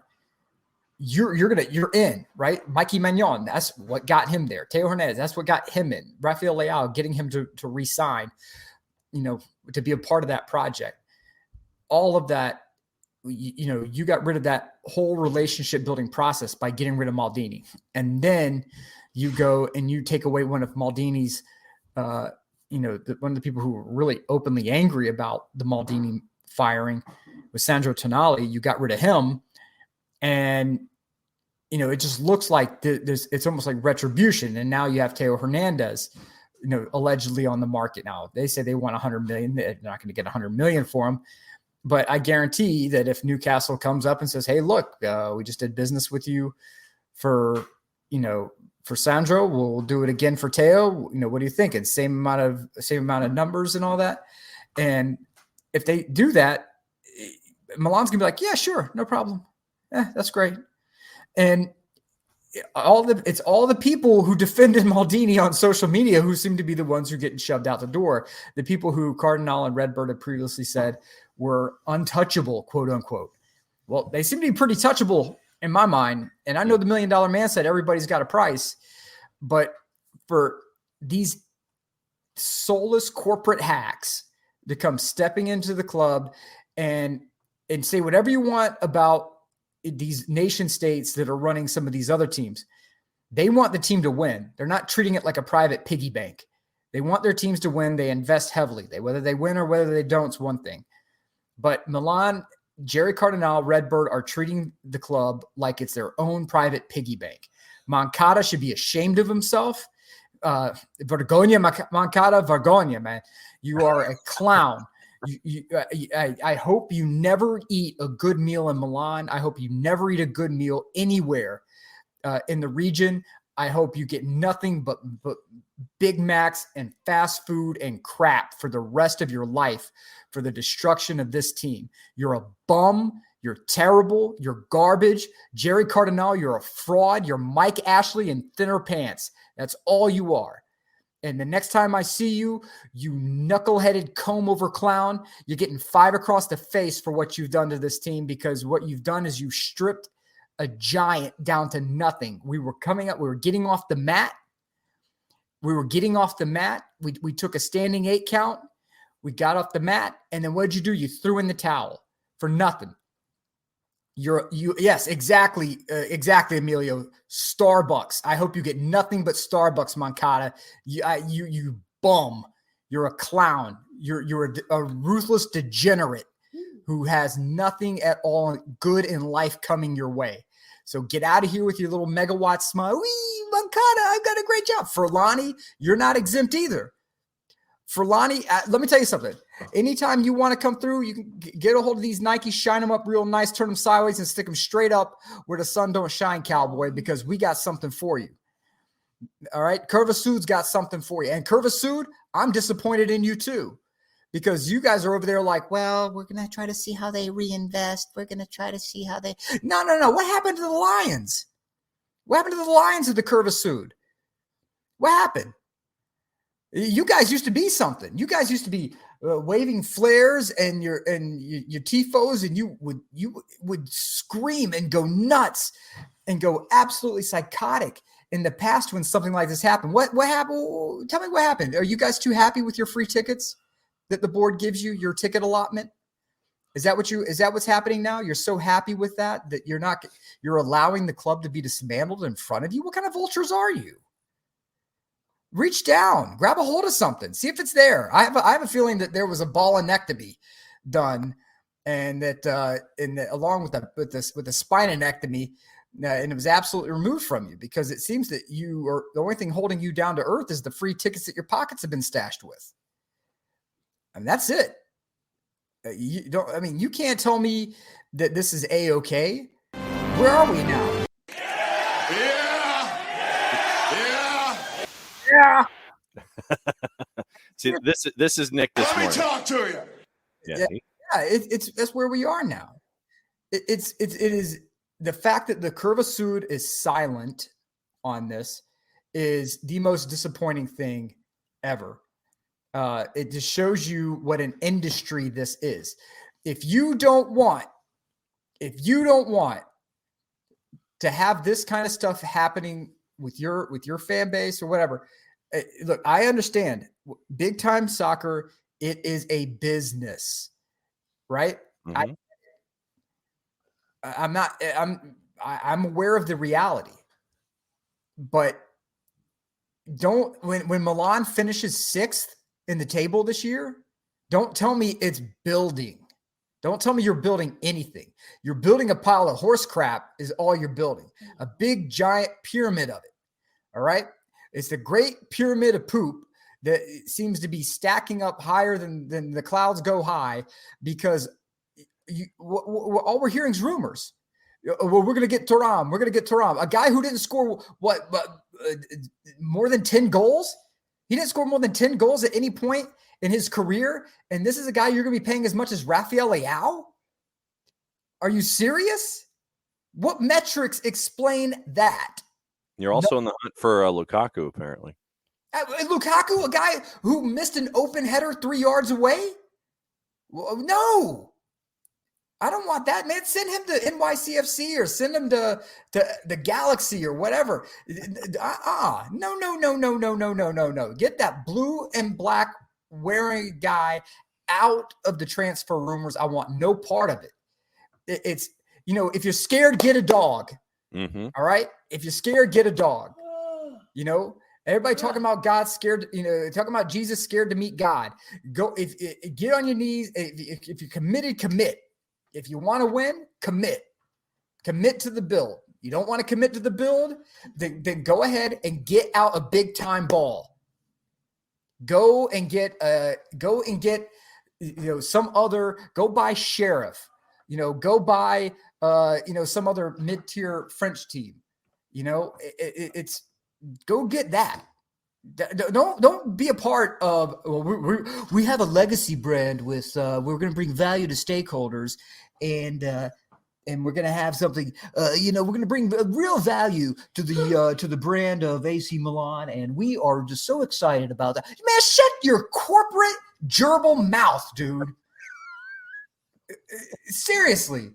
you're in, right? Mikey Magnon, that's what got him there. Theo Hernandez, that's what got him in. Rafael Leao, getting him to re-sign, to be a part of that project. All of that, you got rid of that whole relationship building process by getting rid of Maldini. And then you go and you take away one of Maldini's, one of the people who were really openly angry about the Maldini firing was Sandro Tonali. You got rid of him. And, it just looks like it's almost like retribution. And now you have Theo Hernandez, allegedly on the market now. They say they want $100 million. They're not going to get $100 million for him. But I guarantee that if Newcastle comes up and says, hey, look, we just did business with you for Sandro, we'll do it again for Theo. What are you thinking? Same amount of numbers and all that. And if they do that, Milan's gonna be like, yeah, sure, no problem. That's great. And it's all the people who defended Maldini on social media who seem to be the ones who are getting shoved out the door. The people who Cardinal and Redbird had previously said were untouchable, quote unquote. Well, they seem to be pretty touchable in my mind. And I know the $1 Million Man said everybody's got a price, but for these soulless corporate hacks to come stepping into the club and say whatever you want about these nation states that are running some of these other teams, they want the team to win. They're not treating it like a private piggy bank. They want their teams to win. They invest heavily. Whether they win or whether they don't is one thing. But Milan, Jerry Cardinal, Redbird are treating the club like it's their own private piggy bank. Moncada should be ashamed of himself. Vergogna, Moncada, vergogna, man. You are a clown. I hope you never eat a good meal in Milan. I hope you never eat a good meal anywhere in the region. I hope you get nothing but Big Macs and fast food and crap for the rest of your life for the destruction of this team. You're a bum. You're terrible. You're garbage. Jerry Cardinal, you're a fraud. You're Mike Ashley in thinner pants. That's all you are. And the next time I see you, you knuckle-headed comb-over clown, you're getting 5 across the face for what you've done to this team, because what you've done is you stripped a giant down to nothing. We were getting off the mat. We took a standing 8 count. We got off the mat. And then what did you do? You threw in the towel for nothing. Yes, exactly, Emilio. Starbucks. I hope you get nothing but Starbucks, Moncada. You bum. You're a clown. You're a ruthless degenerate. who has nothing at all good in life coming your way. So get out of here with your little megawatt smile. Wee, Moncada, I've got a great job. Furlani, you're not exempt either. Furlani, let me tell you something. Anytime you want to come through, you can get a hold of these Nikes, shine them up real nice, turn them sideways, and stick them straight up where the sun don't shine, cowboy, because we got something for you. All right? Curva Sud's got something for you. And Curva Sud, I'm disappointed in you too. Because you guys are over there like, well, we're going to try to see how they reinvest. We're going to try to see how they – No. What happened to the Lions? What happened to the Lions of the Curva Sud? What happened? You guys used to be something. You guys used to be waving flares and your tifos, and you would scream and go nuts and go absolutely psychotic in the past when something like this happened. What happened? Tell me what happened. Are you guys too happy with your free tickets that the board gives you, your ticket allotment? Is that what's happening now? You're so happy with that you're allowing the club to be dismantled in front of you? What kind of vultures are you? Reach down, grab a hold of something, see if it's there. I have a feeling that there was a ballinectomy done, and that along with the spinonectomy, and it was absolutely removed from you, because it seems that you are the only thing holding you down to earth is the free tickets that your pockets have been stashed with. And that's it. You can't tell me that this is A-okay. Where are we now? Yeah. See, this is Nick this morning. Let me talk to you. Yeah. That's where we are now. It is the fact that the Curva Sud is silent on this is the most disappointing thing ever. It just shows you what an industry this is. If you don't want to have this kind of stuff happening with your fan base or whatever, look, I understand big time soccer. It is a business, right? Mm-hmm. I'm aware of the reality, but when Milan finishes 6th in the table this year, don't tell me it's building. Don't tell me you're building anything. You're building a pile of horse crap is all you're building. A big giant pyramid of it. All right. It's the great pyramid of poop that seems to be stacking up higher than the clouds go high, because all we're hearing is rumors. Well, we're going to get Thuram. We're going to get Thuram, a guy who didn't score more than 10 goals. He didn't score more than 10 goals at any point in his career. And this is a guy you're going to be paying as much as Rafael Leao? Are you serious? What metrics explain that? You're also in the hunt for Lukaku, apparently. Lukaku, a guy who missed an open header 3 yards away? No. I don't want that, man. Send him to NYCFC or send him to the Galaxy or whatever. No. Get that blue and black wearing guy out of the transfer rumors. I want no part of it. It's, if you're scared, get a dog. Mm-hmm. All right? If you're scared, get a dog. Everybody talking about God scared, talking about Jesus scared to meet God. Go, get on your knees. If you're committed, commit. If you want to win, commit. Commit to the build. You don't want to commit to the build, then go ahead and get out a big time ball. Go get some other. Go buy Sheriff. Go buy some other mid-tier French team. It's go get that. Don't be a part of. Well, we have a legacy brand with. We're going to bring value to stakeholders, and we're going to have something. We're going to bring real value to the brand of AC Milan, and we are just so excited about that. Man, shut your corporate gerbil mouth, dude. Seriously.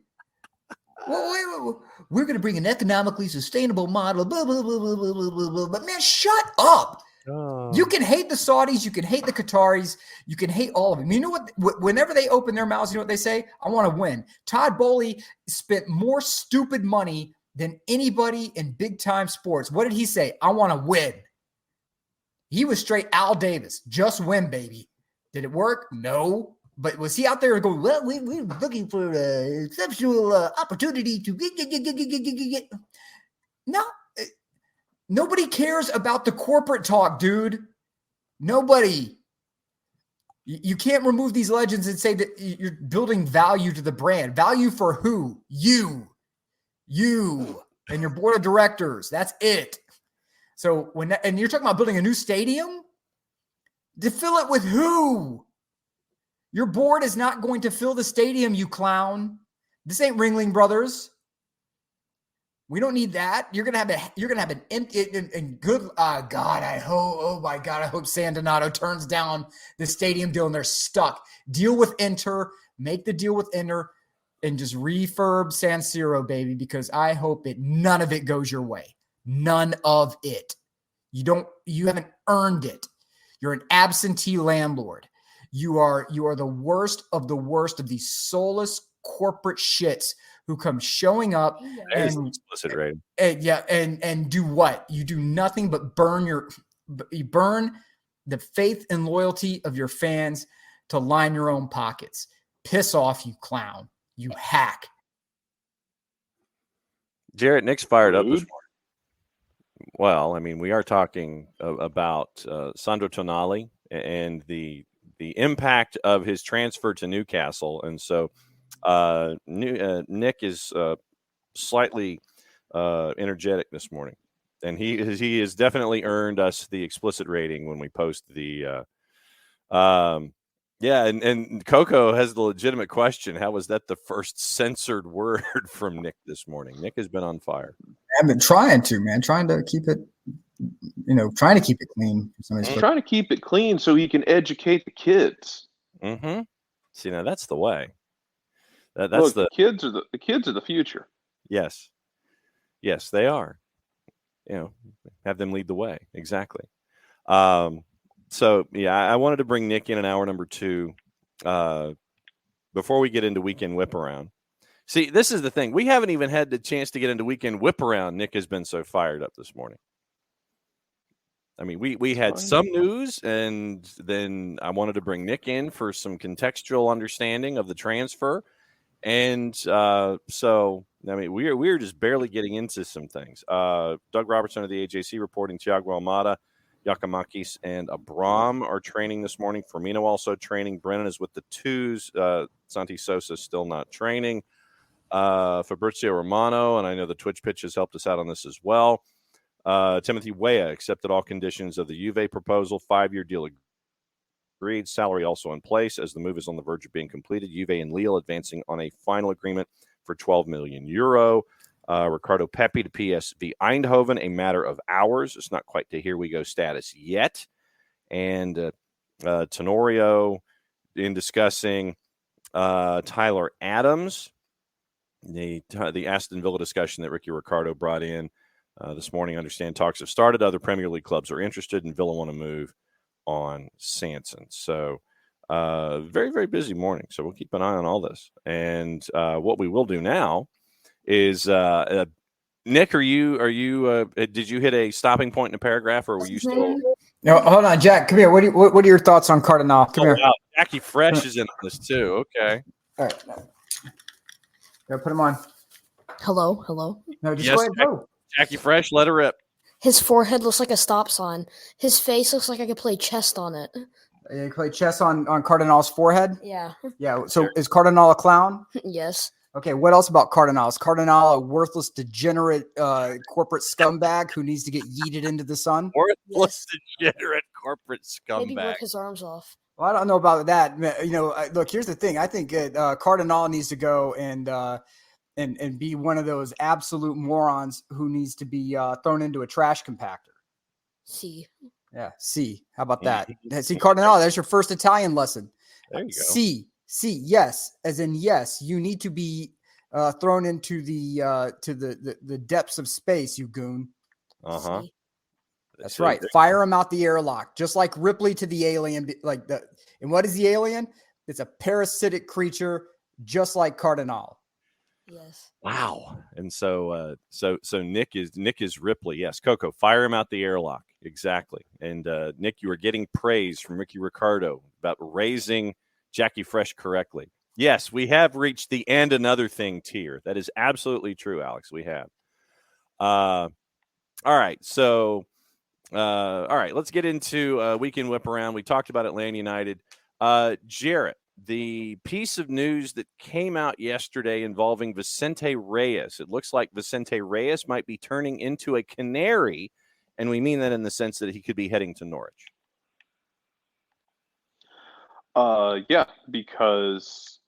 Well, we're going to bring an economically sustainable model. Blah, blah, blah, blah, blah, blah, blah. But man, shut up. Oh. You can hate the Saudis. You can hate the Qataris. You can hate all of them. You know what? Whenever they open their mouths, you know what they say? I want to win. Todd Bowley spent more stupid money than anybody in big-time sports. What did he say? I want to win. He was straight Al Davis. Just win, baby. Did it work? No. But was he out there going, well, we're looking for an exceptional opportunity to get. No, nobody cares about the corporate talk, dude. Nobody. You can't remove these legends and say that you're building value to the brand. Value for who? You and your board of directors. That's it. So and you're talking about building a new stadium to fill it with who? Your board is not going to fill the stadium, you clown. This ain't Ringling Brothers. We don't need that. You're gonna have an empty and good. God, I hope. Oh my God, I hope San Donato turns down the stadium deal and they're stuck. Deal with Inter. Make the deal with Inter, and just refurb San Siro, baby. Because I hope that none of it goes your way. None of it. You haven't earned it. You're an absentee landlord. You are the worst of these soulless corporate shits who come showing up and explicit rating. And do what? You do nothing but burn the faith and loyalty of your fans to line your own pockets. Piss off, you clown. You hack. Jarrett, Nick's fired up this morning. Well, I mean, we are talking about Sandro Tonali and the impact of his transfer to Newcastle. And so Nick is slightly energetic this morning. And he has definitely earned us the explicit rating when we post the and Coco has the legitimate question. How was that the first censored word from Nick this morning? Nick has been on fire. I've been trying to keep it, trying to keep it clean. Trying to keep it clean so he can educate the kids. Mm-hmm. See, now that's the way. The kids are the future. Yes, they are. Have them lead the way. Exactly. So yeah, I wanted to bring Nick in hour number 2 before we get into Weekend Whiparound. See, this is the thing. We haven't even had the chance to get into Weekend Whiparound. Nick has been so fired up this morning. I mean, we had some news, and then I wanted to bring Nick in for some contextual understanding of the transfer. And so, I mean, we're just barely getting into some things. Doug Robertson of the AJC reporting Thiago Almada, Yakamakis, and Abram are training this morning. Firmino also training. Brennan is with the twos. Santi Sosa still not training. Fabrizio Romano, and I know the Twitch pitch has helped us out on this as well. Timothy Weah accepted all conditions of the Juve proposal. 5-year deal agreed. Salary also in place as the move is on the verge of being completed. Juve and Lille advancing on a final agreement for €12 million. Ricardo Pepi to PSV Eindhoven, a matter of hours. It's not quite to here we go status yet. And Tenorio in discussing Tyler Adams, the Aston Villa discussion that Ricky Ricardo brought in this morning. I understand talks have started. Other Premier League clubs are interested, and Villa want to move on Sanson. So very, very busy morning. So we'll keep an eye on all this. And what we will do now is Nick, are you did you hit a stopping point in a paragraph, or were you still? No, hold on, Jack. Come here. What are your thoughts on Cardinal? Come here. Wow. Jackie Fresh is in on this too. Okay. All right. Go put him on. Hello. No, just go ahead. Go. Jackie Fresh, let her rip. His forehead looks like a stop sign. His face looks like I could play chess on it. You play chess on Cardinal's forehead? Yeah. Yeah. So is Cardinal a clown? Yes. Okay. What else about Cardinal? Is Cardinal a worthless, degenerate corporate scumbag who needs to get yeeted into the sun? Worthless, degenerate corporate scumbag. Maybe work his arms off. Well, I don't know about that. Look, here's the thing. I think Cardinal needs to go and be one of those absolute morons who needs to be thrown into a trash compactor. See. Yeah, see. How about that? See, Cardinal, that's your first Italian lesson. There you go. See, yes, as in yes, you need to be thrown into the depths of space, you goon. Uh-huh. See? That's right. Fire him out the airlock, just like Ripley to the alien. And what is the alien? It's a parasitic creature, just like Cardinal. Yes. Wow. And so Nick is Ripley. Yes, Coco, fire him out the airlock. Exactly. And Nick, you are getting praise from Ricky Ricardo about raising Jackie Fresh correctly. Yes, we have reached the and another thing tier. That is absolutely true, Alex. We have. All right. So, all right, let's get into Weekend Whiparound. We talked about Atlanta United. Jarrett, the piece of news that came out yesterday involving Vicente Reyes. It looks like Vicente Reyes might be turning into a Canary, and we mean that in the sense that he could be heading to Norwich. Yeah, because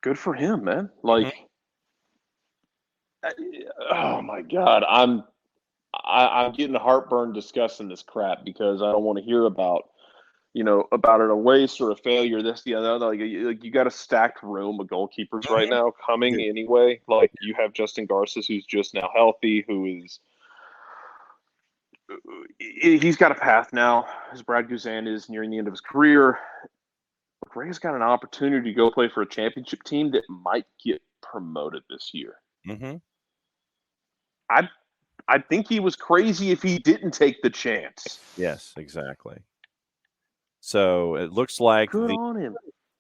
good for him, man. Like, oh my God, I'm getting heartburn discussing this crap because I don't want to hear about an away sort of failure, this, the other. Like you got a stacked room of goalkeepers right now coming anyway. Like you have Justin Garces, who's just now healthy, he's got a path now, as Brad Guzan is nearing the end of his career. Ray's got an opportunity to go play for a championship team that might get promoted this year. Mm-hmm. I think he was crazy if he didn't take the chance. Yes, exactly. So it looks like Good on him.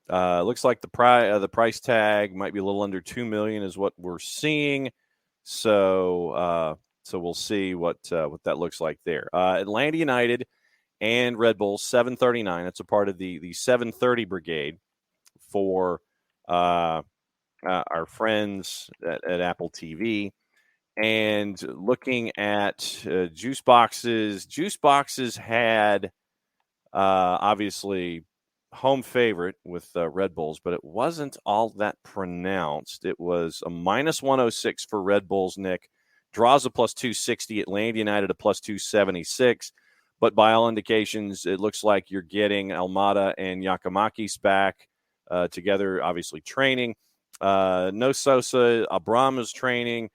Looks like the price tag might be a little under $2 million is what we're seeing. So we'll see what that looks like there. Atlanta United and Red Bulls 739. That's a part of the 730 brigade for our friends at Apple TV. And looking at juice boxes had obviously home favorite with Red Bulls, but it wasn't all that pronounced. It was a minus 106 for Red Bulls, Nick. Draws a plus 260, Atlanta United a plus 276. But by all indications, it looks like you're getting Almada and Yakimakis back together, obviously training. No Sosa, Abram is training.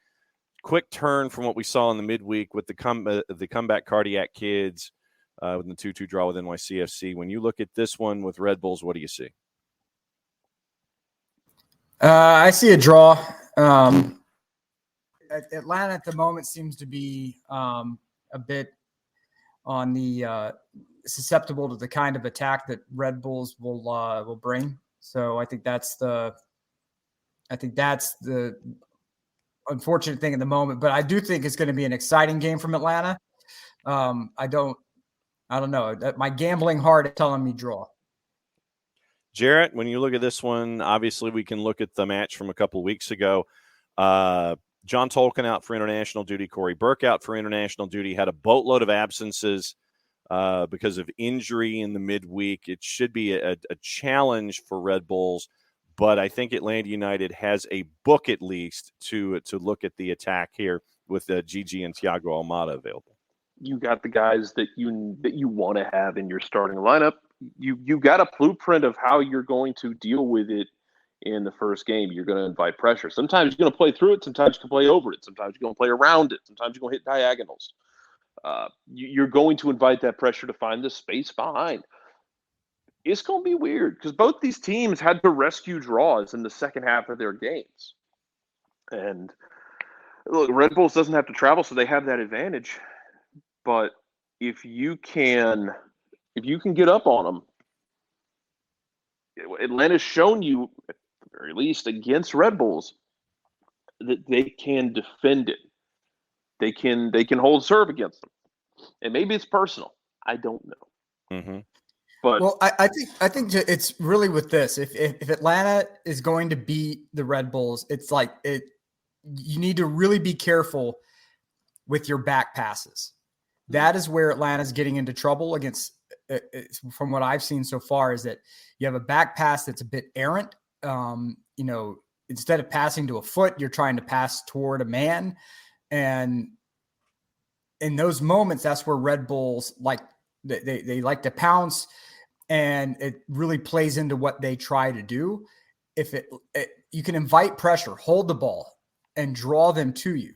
Quick turn from what we saw in the midweek with the comeback Cardiac Kids with the 2-2 draw with NYCFC. When you look at this one with Red Bulls, what do you see? I see a draw. Atlanta at the moment seems to be a bit on the susceptible to the kind of attack that Red Bulls will bring. So I think that's the unfortunate thing at the moment. But I do think it's going to be an exciting game from Atlanta. I don't know. My gambling heart is telling me draw. Jarrett, when you look at this one, obviously we can look at the match from a couple of weeks ago. John Tolkien out for international duty. Corey Burke out for international duty. Had a boatload of absences because of injury in the midweek. It should be a challenge for Red Bulls, but I think Atlanta United has a book at least to look at the attack here with Gigi and Thiago Almada available. You got the guys that you want to have in your starting lineup. You got a blueprint of how you're going to deal with it in the first game. You're going to invite pressure. Sometimes you're going to play through it. Sometimes you can play over it. Sometimes you're going to play around it. Sometimes you're going to hit diagonals. You're going to invite that pressure to find the space behind. It's going to be weird because both these teams had to rescue draws in the second half of their games. And look, Red Bulls doesn't have to travel, so they have that advantage. But if you can get up on them, Atlanta's shown you, at the very least, against Red Bulls, that they can defend it. They can hold serve against them, and maybe it's personal. I don't know. Mm-hmm. But well, I think it's really with this. If Atlanta is going to beat the Red Bulls, it's like you need to really be careful with your back passes. That is where Atlanta's getting into trouble against. From what I've seen so far, is that you have a back pass that's a bit errant. Instead of passing to a foot, you're trying to pass toward a man. And in those moments, that's where Red Bulls they like to pounce, and it really plays into what they try to do. If you can invite pressure, hold the ball, and draw them to you.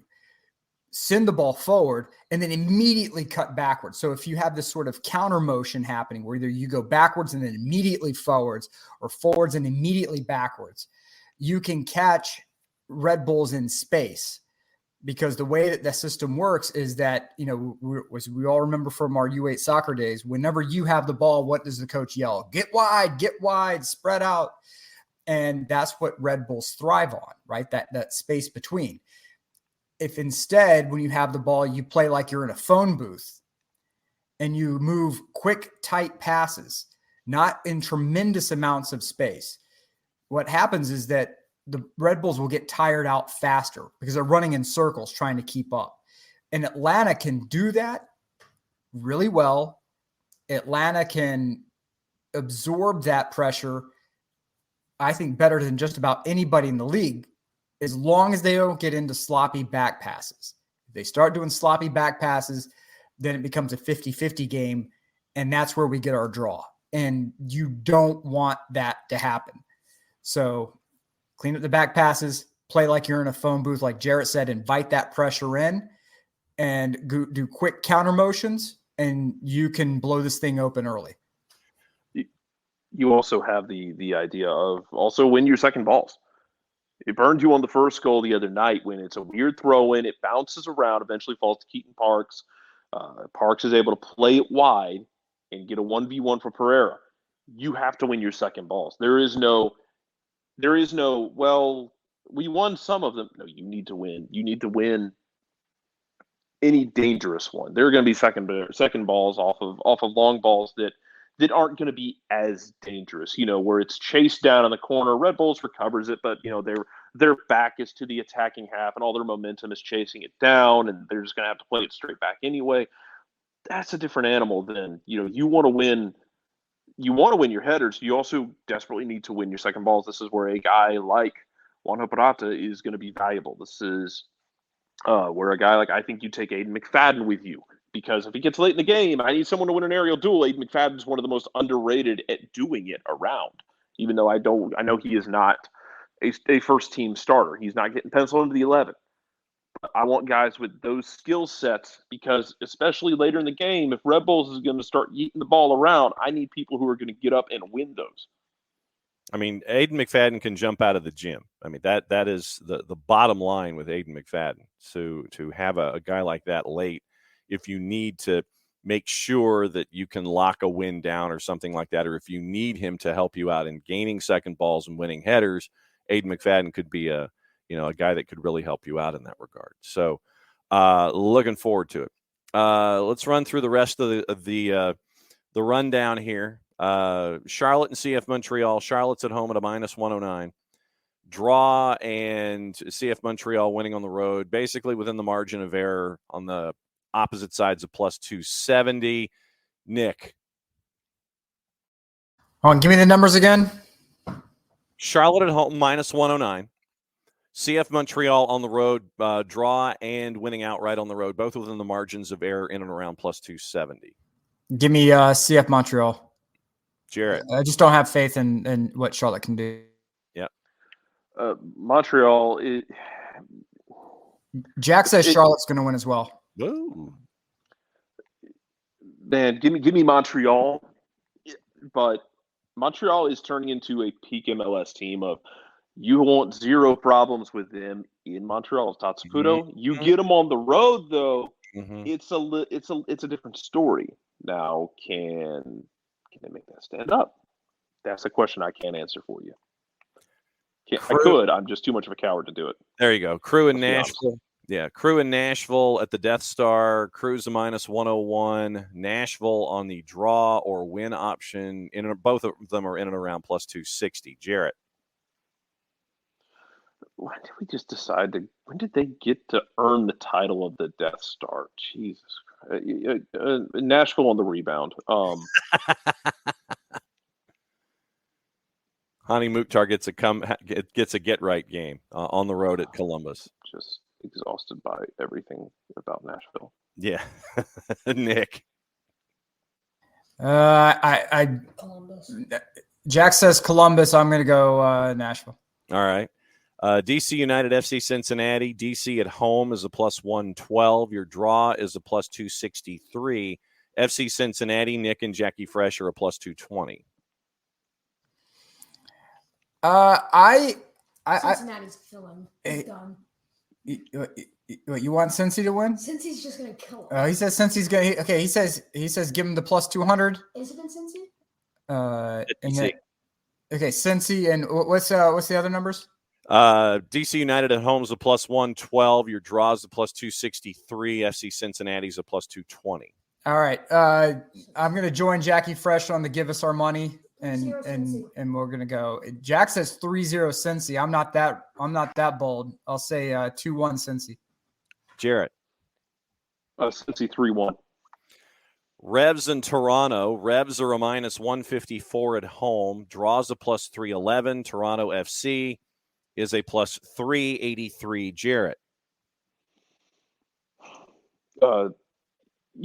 Send the ball forward and then immediately cut backwards. So if you have this sort of counter motion happening where either you go backwards and then immediately forwards or forwards and immediately backwards, you can catch Red Bulls in space. because the way that system works is that, we all remember from our U8 soccer days, whenever you have the ball, what does the coach yell? Get wide, spread out. And that's what Red Bulls thrive on, right? That space between. If instead, when you have the ball, you play like you're in a phone booth and you move quick, tight passes, not in tremendous amounts of space, what happens is that the Red Bulls will get tired out faster because they're running in circles trying to keep up. And Atlanta can do that really well. Atlanta can absorb that pressure, I think, better than just about anybody in the league, as long as they don't get into sloppy back passes. If they start doing sloppy back passes, then it becomes a 50-50 game, and that's where we get our draw. And you don't want that to happen. So clean up the back passes, play like you're in a phone booth, like Jarrett said, invite that pressure in, and do quick counter motions, and you can blow this thing open early. You also have the idea of also win your second balls. It burned you on the first goal the other night when it's a weird throw in. It bounces around, eventually falls to Keaton Parks. Parks is able to play it wide and get a 1v1 for Pereira. You have to win your second balls. There is no, well, we won some of them. No, you need to win. You need to win any dangerous one. There are going to be second balls off of long balls that aren't going to be as dangerous, where it's chased down in the corner. Red Bulls recovers it, but, their back is to the attacking half and all their momentum is chasing it down, and they're just going to have to play it straight back anyway. That's a different animal than, you want to win. You want to win your headers. You also desperately need to win your second balls. This is where a guy like Juan Hoparata is going to be valuable. This is where a guy like, I think you take Aiden McFadden with you. Because if he gets late in the game, I need someone to win an aerial duel. Aiden McFadden is one of the most underrated at doing it around. Even though I know he is not a first team starter. He's not getting penciled into the 11. But I want guys with those skill sets because, especially later in the game, if Red Bulls is going to start eating the ball around, I need people who are going to get up and win those. I mean, Aiden McFadden can jump out of the gym. I mean, that is the bottom line with Aiden McFadden. So to have a guy like that late, if you need to make sure that you can lock a win down or something like that, or if you need him to help you out in gaining second balls and winning headers, Aiden McFadden could be a guy that could really help you out in that regard. So looking forward to it. Let's run through the rest of the rundown here. Charlotte and CF Montreal. Charlotte's at home at a -109. Draw and CF Montreal winning on the road, basically within the margin of error on the opposite sides of +270. Nick. Give me the numbers again. Charlotte at home -109. CF Montreal on the road, draw and winning outright on the road, both within the margins of error in and around +270. Give me CF Montreal. Jarrett. I just don't have faith in what Charlotte can do. Yep. Montreal. Jack says Charlotte's going to win as well. Whoa. Man, give me Montreal, but Montreal is turning into a peak MLS team of you want zero problems with them in Montreal. Tatsuputo, Mm-hmm. You get them on the road though. Mm-hmm. It's a different story. Now, can they make that stand up? That's a question I can't answer for you. I could. I'm just too much of a coward to do it. There you go. Crew in Nashville. Yeah, Crew in Nashville at the Death Star. Crew's a -101. Nashville on the draw or win option. Both of them are in and around +260. Jarrett. When did we just decide to? When did they get to earn the title of the Death Star? Jesus Christ. Nashville on the rebound. Hani Mukhtar gets a get right game on the road at Columbus. Just exhausted by everything about Nashville. Yeah. Nick. Columbus. Jack says Columbus. I'm going to go Nashville. All right. DC United FC Cincinnati. DC at home is a +112. Your draw is a +263. FC Cincinnati, Nick and Jackie Fresh are a +220. Cincinnati's filling. It's done. You want Cincy to win? Cincy's just gonna kill him. He says Cincy's gonna. Okay, he says give him the plus 200. Is it in Cincy? And then, okay, Cincy and what's the other numbers? DC United at home is a plus 112. Your draw is a plus 263. FC Cincinnati's a plus 220. All right. I'm gonna join Jackie Fresh on the give us our money, and we're gonna go. Jack says 3-0 Cincy. I'm not that bold. I'll say 2-1 Cincy. Jarrett. Cincy 3-1. Revs in Toronto. Revs are a minus 154 at home. Draws a plus 311. Toronto FC is a plus 383. Jarrett. You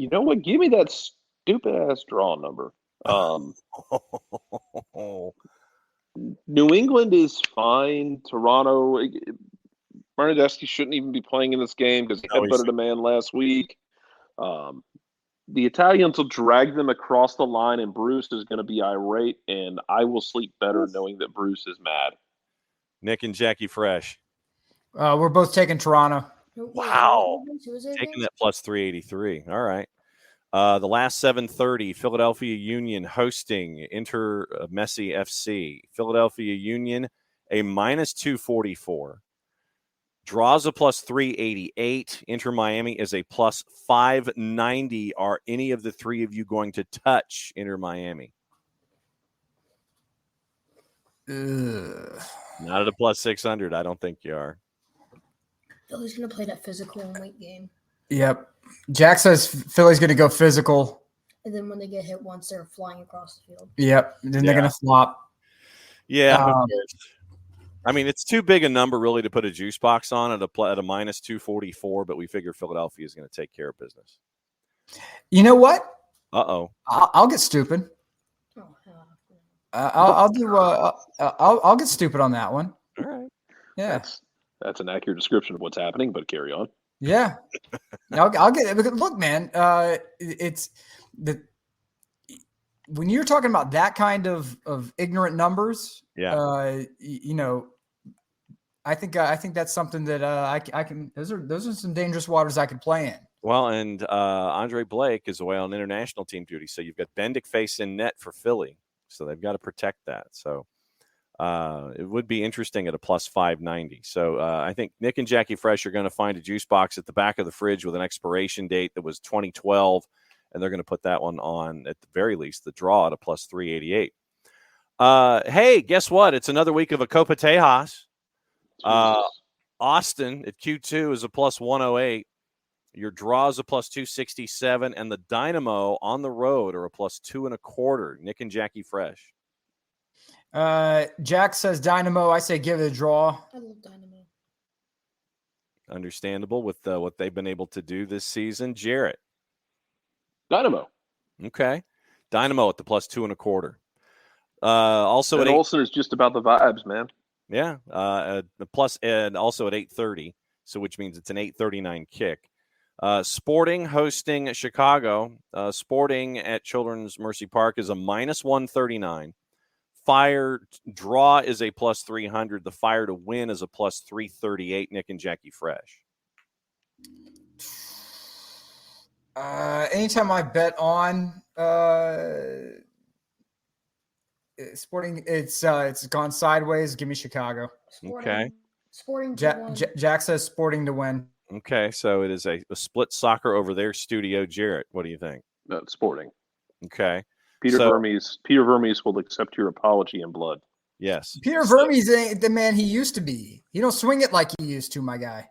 know what? Give me that stupid ass draw number. New England is fine. Toronto, Bernadeschi shouldn't even be playing in this game because he headbutted a man last week. The Italians will drag them across the line, and Bruce is going to be irate, and I will sleep better knowing that Bruce is mad. Nick and Jackie Fresh. We're both taking Toronto. Wow. Taking that plus 383. All right. The last 7:30, Philadelphia Union hosting Inter Messi FC. Philadelphia Union, a minus 244. Draws a plus 388. Inter Miami is a plus 590. Are any of the three of you going to touch Inter Miami? Not at a plus 600. I don't think you are. Philly's going to play that physical and late game. Yep. Jack says Philly's going to go physical. And then when they get hit once, they're flying across the field. Yep. Then they're going to flop. Yeah. I mean, it's too big a number really to put a juice box on at a minus 244, but we figure Philadelphia is going to take care of business. You know what? Uh-oh. I'll get stupid. I'll get stupid on that one. All right. Yeah. That's an accurate description of what's happening, but carry on. Yeah. I'll get it. Look, man, it's when you're talking about that kind of ignorant numbers, I think that's something that I can. Those are some dangerous waters I could play in. Well, and Andre Blake is away on international team duty, so you've got Bendick face in net for Philly, so they've got to protect that. So it would be interesting at a plus 590. So I think Nick and Jackie Fresh are going to find a juice box at the back of the fridge with an expiration date that was 2012, and they're going to put that one on, at the very least, the draw at a plus 388. Hey, guess what? It's another week of a Copa Tejas. Austin at Q2 is a plus 108. Your draw is a plus 267, and the Dynamo on the road are a plus 2.25. Nick and Jackie Fresh. Jack says Dynamo. I say give it a draw. I love Dynamo. Understandable with what they've been able to do this season. Jarrett. Dynamo. Okay. Dynamo at the plus 2.25. Also at Olsen is just about the vibes, man. Yeah. The plus and also at 8:30, so which means it's an 8:39 kick. Sporting hosting Chicago. Sporting at Children's Mercy Park is a minus 139. Fire draw is a plus 300. The Fire to win is a plus 338. Nick and Jackie Fresh. Anytime I bet on Sporting, it's gone sideways. Give me Chicago. Okay. Sporting. Jack says Sporting to win. Okay, so it is a split soccer over their studio. Jarrett, what do you think? No, it's Sporting. Okay. Peter Vermes will accept your apology in blood. Yes. Peter Vermes ain't the man he used to be. He don't swing it like he used to, my guy.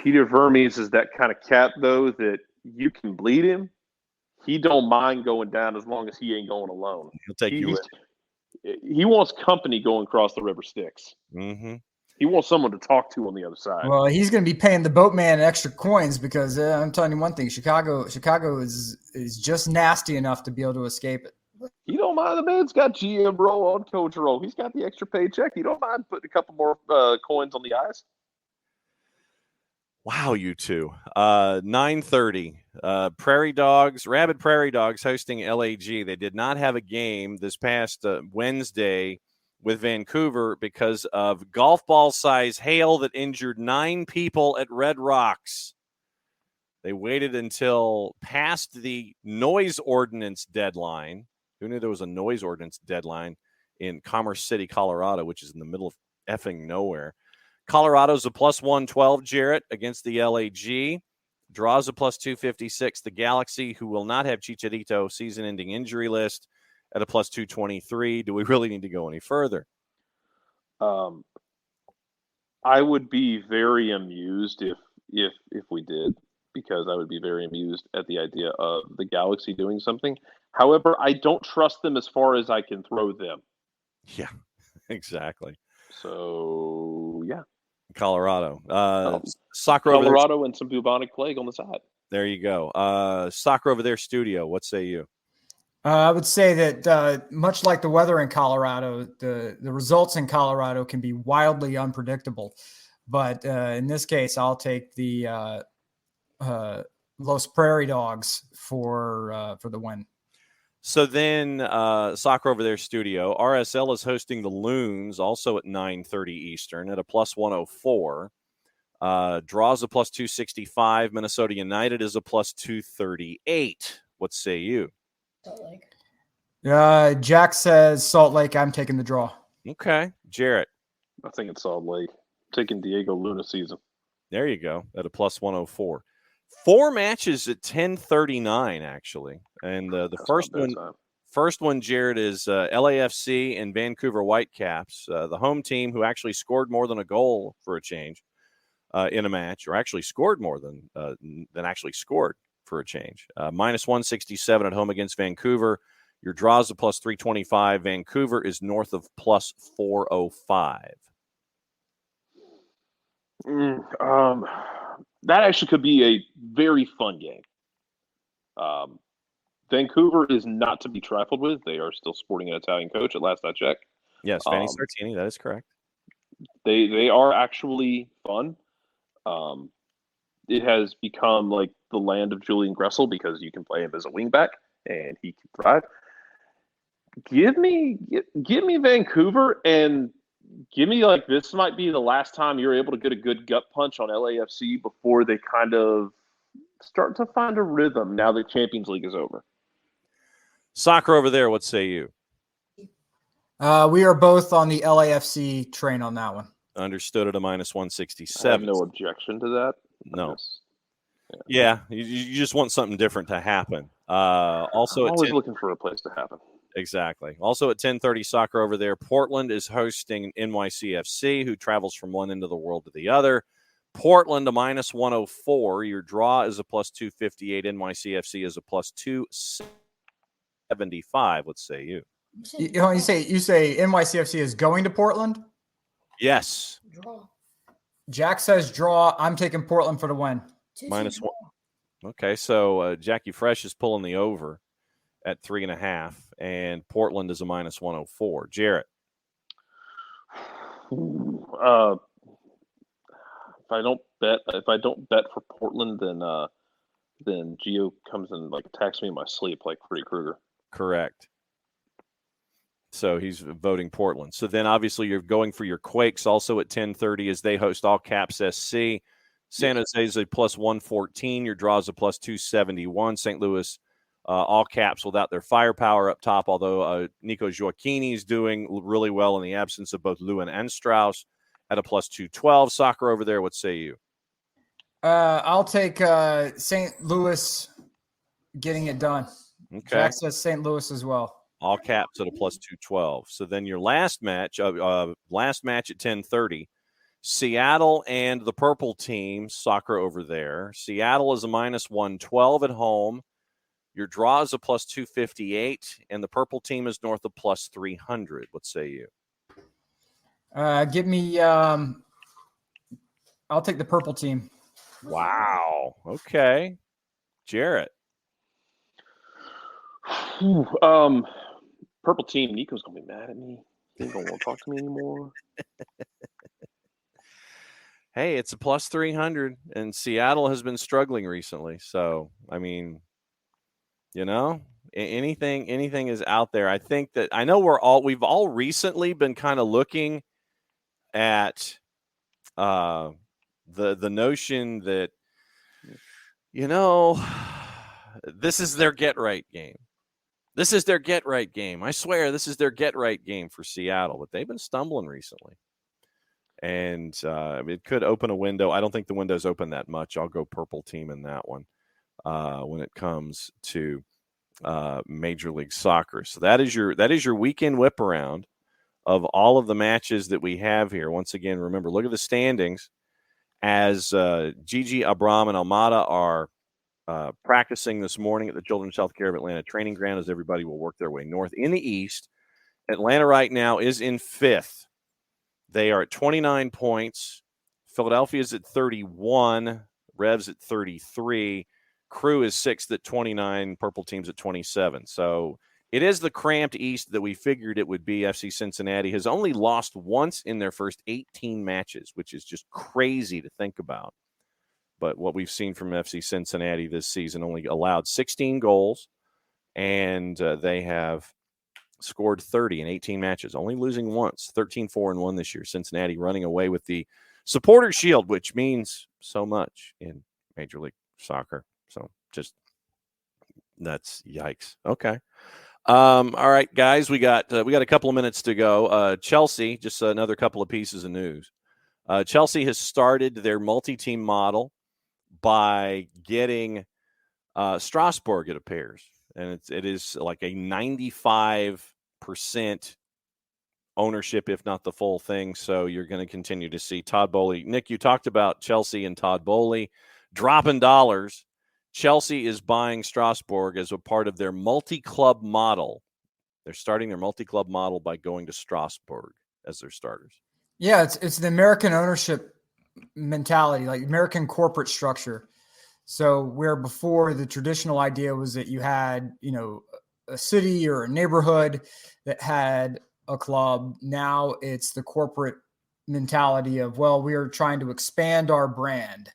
Peter Vermes is that kind of cat, though, that you can bleed him. He don't mind going down as long as he ain't going alone. He'll take you with. He wants company going across the river Styx. Mm-hmm. He wants someone to talk to on the other side. Well, he's going to be paying the boatman extra coins because I'm telling you one thing: Chicago is just nasty enough to be able to escape it. He don't mind. The man's got GM role on coach role. He's got the extra paycheck. He don't mind putting a couple more coins on the ice. Wow, you two. 9:30. Rabid Prairie Dogs hosting LAG. They did not have a game this past Wednesday. with Vancouver because of golf ball size hail that injured 9 people at Red Rocks. They waited until past the noise ordinance deadline. Who knew there was a noise ordinance deadline in Commerce City, Colorado, which is in the middle of effing nowhere. Colorado's a plus 112, Jarrett, against the LAG. Draws a plus 256. The Galaxy, who will not have Chicharito, season-ending injury list, at a plus 223. Do we really need to go any further? I would be very amused if we did, because I would be very amused at the idea of the Galaxy doing something. However, I don't trust them as far as I can throw them. Yeah, exactly. So, yeah. Colorado. Soccer Colorado over there. And some bubonic plague on the side. There you go. Soccer over there studio. What say you? I would say that much like the weather in Colorado, the results in Colorado can be wildly unpredictable. But in this case, I'll take the Los Prairie Dogs for the win. So then Soccer over there studio. RSL is hosting the Loons, also at 9:30 Eastern at a plus 104. Draws a plus 265. Minnesota United is a plus 238. What say you? Salt Lake. Jack says Salt Lake. I'm taking the draw. Okay. Jarrett. I think it's Salt Lake. Taking Diego Luna season. There you go. At a plus 104. 4 matches at 10:39, actually. And the first one, Jarrett, is LAFC and Vancouver Whitecaps, the home team who actually scored more than a goal for a change in a match, or actually scored more than actually scored for a change. Minus 167 at home against Vancouver. Your draws a plus 325. Vancouver is north of plus 405. That actually could be a very fun game. Vancouver is not to be trifled with. They are still sporting an Italian coach at last I checked. Yes, Fanny Sartini, that is correct. They are actually fun. It has become like the land of Julian Gressel because you can play him as a wingback and he can thrive. Give me Vancouver, and give me like this might be the last time you're able to get a good gut punch on LAFC before they kind of start to find a rhythm now that Champions League is over. Soccer over there, what say you? We are both on the LAFC train on that one. Understood at a minus 167. I have no objection to that. No. Yeah, you just want something different to happen. Also, I'm always looking for a place to happen. Exactly. Also at 10:30, soccer over there. Portland is hosting NYCFC, who travels from one end of the world to the other. Portland a minus 104. Your draw is a plus 258. NYCFC is a plus 275. What say you? You say NYCFC is going to Portland? Yes. Draw. Jack says draw. I'm taking Portland for the win. Minus 1. Okay, so Jackie Fresh is pulling the over at 3.5, and Portland is a minus 104. Jarrett. If I don't bet for Portland, then Gio comes and like attacks me in my sleep like Freddy Krueger. Correct. So he's voting Portland. So then obviously you're going for your Quakes also at 10:30 as they host All Caps SC. San Jose is a plus 114. Your draw is a plus 271. St. Louis, All Caps without their firepower up top, although Nico Gioacchini is doing really well in the absence of both Lewin and Strauss at a plus 212. Soccer over there, what say you? I'll take St. Louis getting it done. Okay. Jack says St. Louis as well. All Caps at a plus 212. So then your last match at 10:30, Seattle and the purple team, soccer over there. Seattle is a minus 112 at home. Your draw is a plus 258, and the purple team is north of plus 300. What say you? Give me I'll take the purple team. Wow. Okay. Jarrett. Purple team. Nico's going to be mad at me. He don't want to talk to me anymore. Hey, it's a plus 300, and Seattle has been struggling recently. So, I mean, anything is out there. I think that I know we've all recently been kind of looking at the notion that, this is their get right game. This is their get right game. I swear this is their get right game for Seattle, but they've been stumbling recently. And it could open a window. I don't think the window's open that much. I'll go purple team in that one when it comes to Major League Soccer. So that is your weekend whip around of all of the matches that we have here. Once again, remember, look at the standings as Gigi, Abram, and Almada are practicing this morning at the Children's Healthcare of Atlanta training ground as everybody will work their way north. In the East, Atlanta right now is in 5th. They are at 29 points. Philadelphia's at 31. Revs at 33. Crew is 6th at 29. Purple team's at 27. So it is the cramped East that we figured it would be. FC Cincinnati has only lost once in their first 18 matches, which is just crazy to think about. But what we've seen from FC Cincinnati this season, only allowed 16 goals, and they have scored 30 in 18 matches, only losing once, 13-4-1 this year. Cincinnati running away with the Supporters' Shield, which means so much in Major League Soccer. So just that's yikes. Okay. All right, guys, we got a couple of minutes to go. Chelsea, just another couple of pieces of news. Chelsea has started their multi-team model by getting Strasbourg at pairs, and it is like a 95% ownership, if not the full thing. So you're going to continue to see Todd Boehly. Nick, you talked about Chelsea and Todd Boehly dropping dollars. Chelsea is buying Strasbourg as a part of their multi-club model. They're starting their multi-club model by going to Strasbourg as their starters. Yeah, it's the American ownership mentality, like American corporate structure. So where before the traditional idea was that you had, a city or a neighborhood that had a club. Now it's the corporate mentality of, well, we are trying to expand our brand,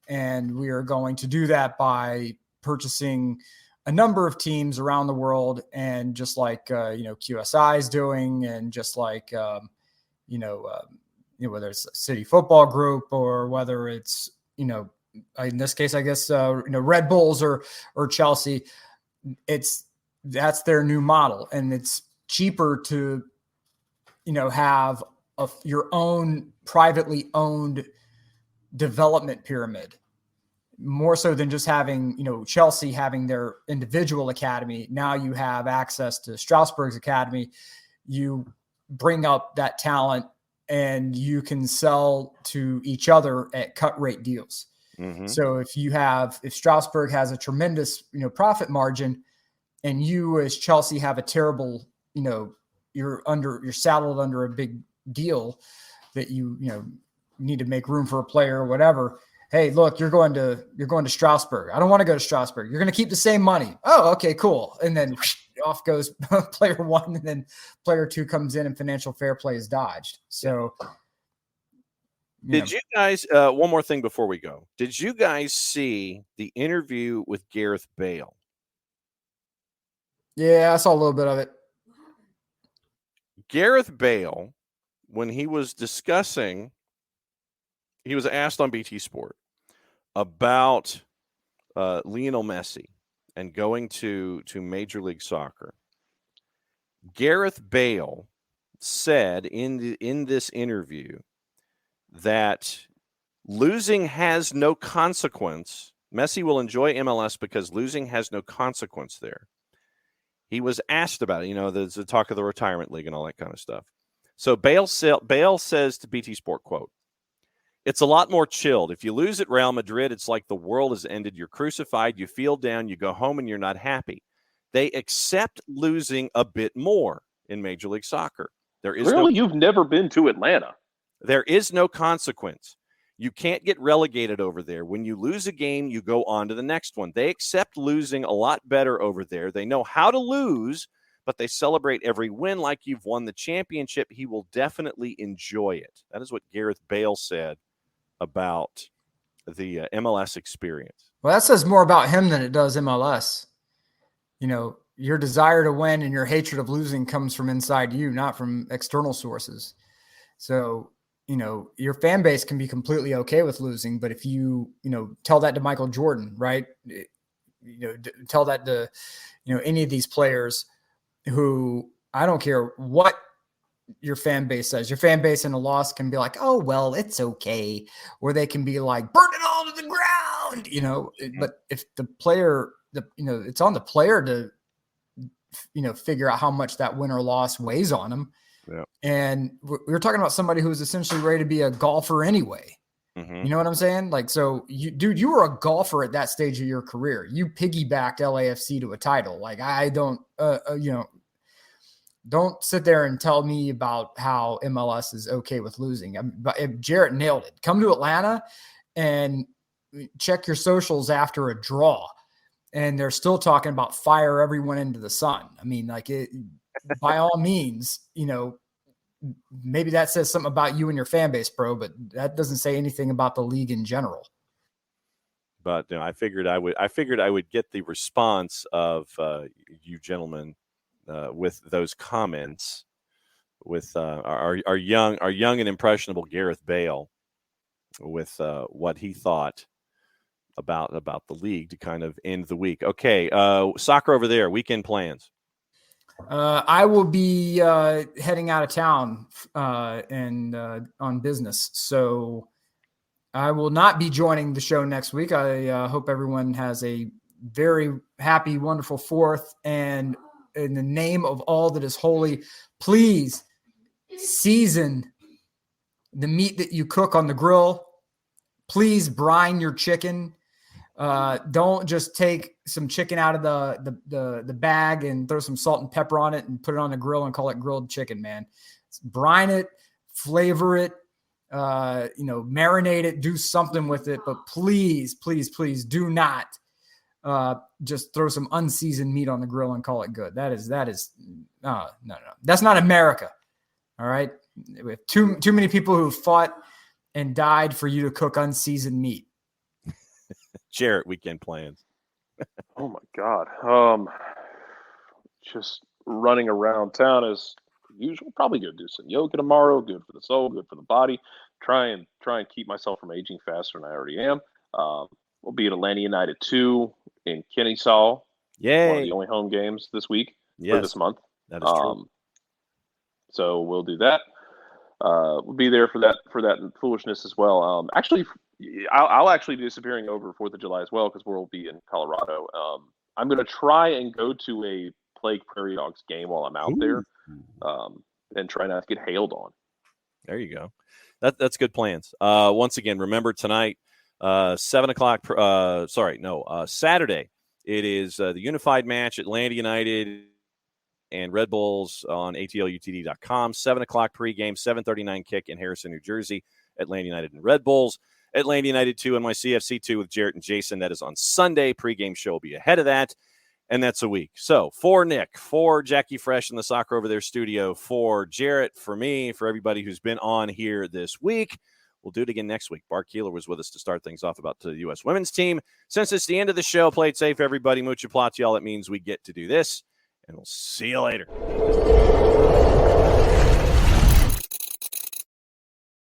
and we are going to do that by purchasing a number of teams around the world. And just like, QSI is doing, and just like, whether it's a City Football Group or whether it's, in this case, I guess, Red Bulls or Chelsea, that's their new model. And it's cheaper to, have your own privately owned development pyramid, more so than just having, Chelsea having their individual academy. Now you have access to Strasbourg's academy. You bring up that talent and you can sell to each other at cut rate deals. Mm-hmm. So if Strasbourg has a tremendous, profit margin, and you as Chelsea have a terrible, you're saddled under a big deal that you need to make room for a player or whatever. Hey, look, you're going to Strasbourg. I don't want to go to Strasbourg. You're going to keep the same money. Oh, okay, cool. And then off goes player one, and then player two comes in, and financial fair play is dodged. So, did you guys? One more thing before we go. Did you guys see the interview with Gareth Bale? Yeah, I saw a little bit of it. Gareth Bale, when he was discussing, he was asked on BT Sport about Lionel Messi and going to Major League Soccer. Gareth Bale said in this interview that losing has no consequence. Messi will enjoy MLS because losing has no consequence there. He was asked about it. There's the talk of the retirement league and all that kind of stuff. So Bale says to BT Sport, quote, "It's a lot more chilled. If you lose at Real Madrid, it's like the world has ended. You're crucified. You feel down. You go home and you're not happy. They accept losing a bit more in Major League Soccer. You've never been to Atlanta. There is no consequence. You can't get relegated over there. When you lose a game, you go on to the next one. They accept losing a lot better over there. They know how to lose, but they celebrate every win like you've won the championship. He will definitely enjoy it." That is what Gareth Bale said about the MLS experience. Well, that says more about him than it does MLS. your desire to win and your hatred of losing comes from inside you, not from external sources. So, your fan base can be completely okay with losing, but if you tell that to Michael Jordan, right? Tell that to, any of these players who, I don't care what your fan base says. Your fan base in a loss can be like, oh, well, it's okay. Or they can be like, burn it all to the ground, But if the player, it's on the player to, figure out how much that win or loss weighs on them. Yeah. And we're talking about somebody who's essentially ready to be a golfer anyway. Mm-hmm. You know what I'm saying? Like, so you were a golfer at that stage of your career. You piggybacked LAFC to a title. Like, I don't, don't sit there and tell me about how MLS is okay with losing. But Jarrett nailed it. Come to Atlanta and check your socials after a draw. And they're still talking about fire everyone into the sun. I mean, like, by all means, maybe that says something about you and your fan base, bro, but that doesn't say anything about the league in general. But I figured I would get the response of you gentlemen with those comments, with our young and impressionable Gareth Bale, with what he thought about the league to kind of end the week. Okay, soccer over there, weekend plans. I will be heading out of town and on business, so I will not be joining the show next week. I hope everyone has a very happy, wonderful 4th, and in the name of all that is holy, please season the meat that you cook on the grill. Please brine your chicken. Don't just take some chicken out of the bag and throw some salt and pepper on it and put it on the grill and call it grilled chicken, man. Brine it, flavor it, marinate it, do something with it. But please, please, please do not just throw some unseasoned meat on the grill and call it good. That is no. That's not America. All right. We have too many people who fought and died for you to cook unseasoned meat. Jarrett, weekend plans. Oh my God. Just running around town as usual. Probably gonna do some yoga tomorrow. Good for the soul, good for the body. Try and keep myself from aging faster than I already am. We'll be at Atlanta United 2 in Kennesaw. Yay! One of the only home games this week or this month. That is true. So we'll do that. We'll be there for that foolishness as well. Actually, I'll actually be disappearing over 4th of July as well because we'll be in Colorado. I'm going to try and go to a Plague Prairie Dogs game while I'm out there, and try not to get hailed on. There you go. That's good plans. Once again, remember tonight, 7 o'clock. Saturday. It is the unified match, Atlanta United and Red Bulls on ATLUTD.com. 7 o'clock pregame, 7:39 kick in Harrison, New Jersey. Atlanta United and Red Bulls. Atlanta United 2 and NYCFC 2 with Jarrett and Jason. That is on Sunday. Pregame show will be ahead of that. And that's a week. So for Nick, for Jackie Fresh in the Soccer Over There studio, for Jarrett, for me, for everybody who's been on here this week, we'll do it again next week. Bart Keeler was with us to start things off about the U.S. women's team. Since it's the end of the show, play it safe, everybody. Mucha plats, y'all. It means we get to do this. And we'll see you later.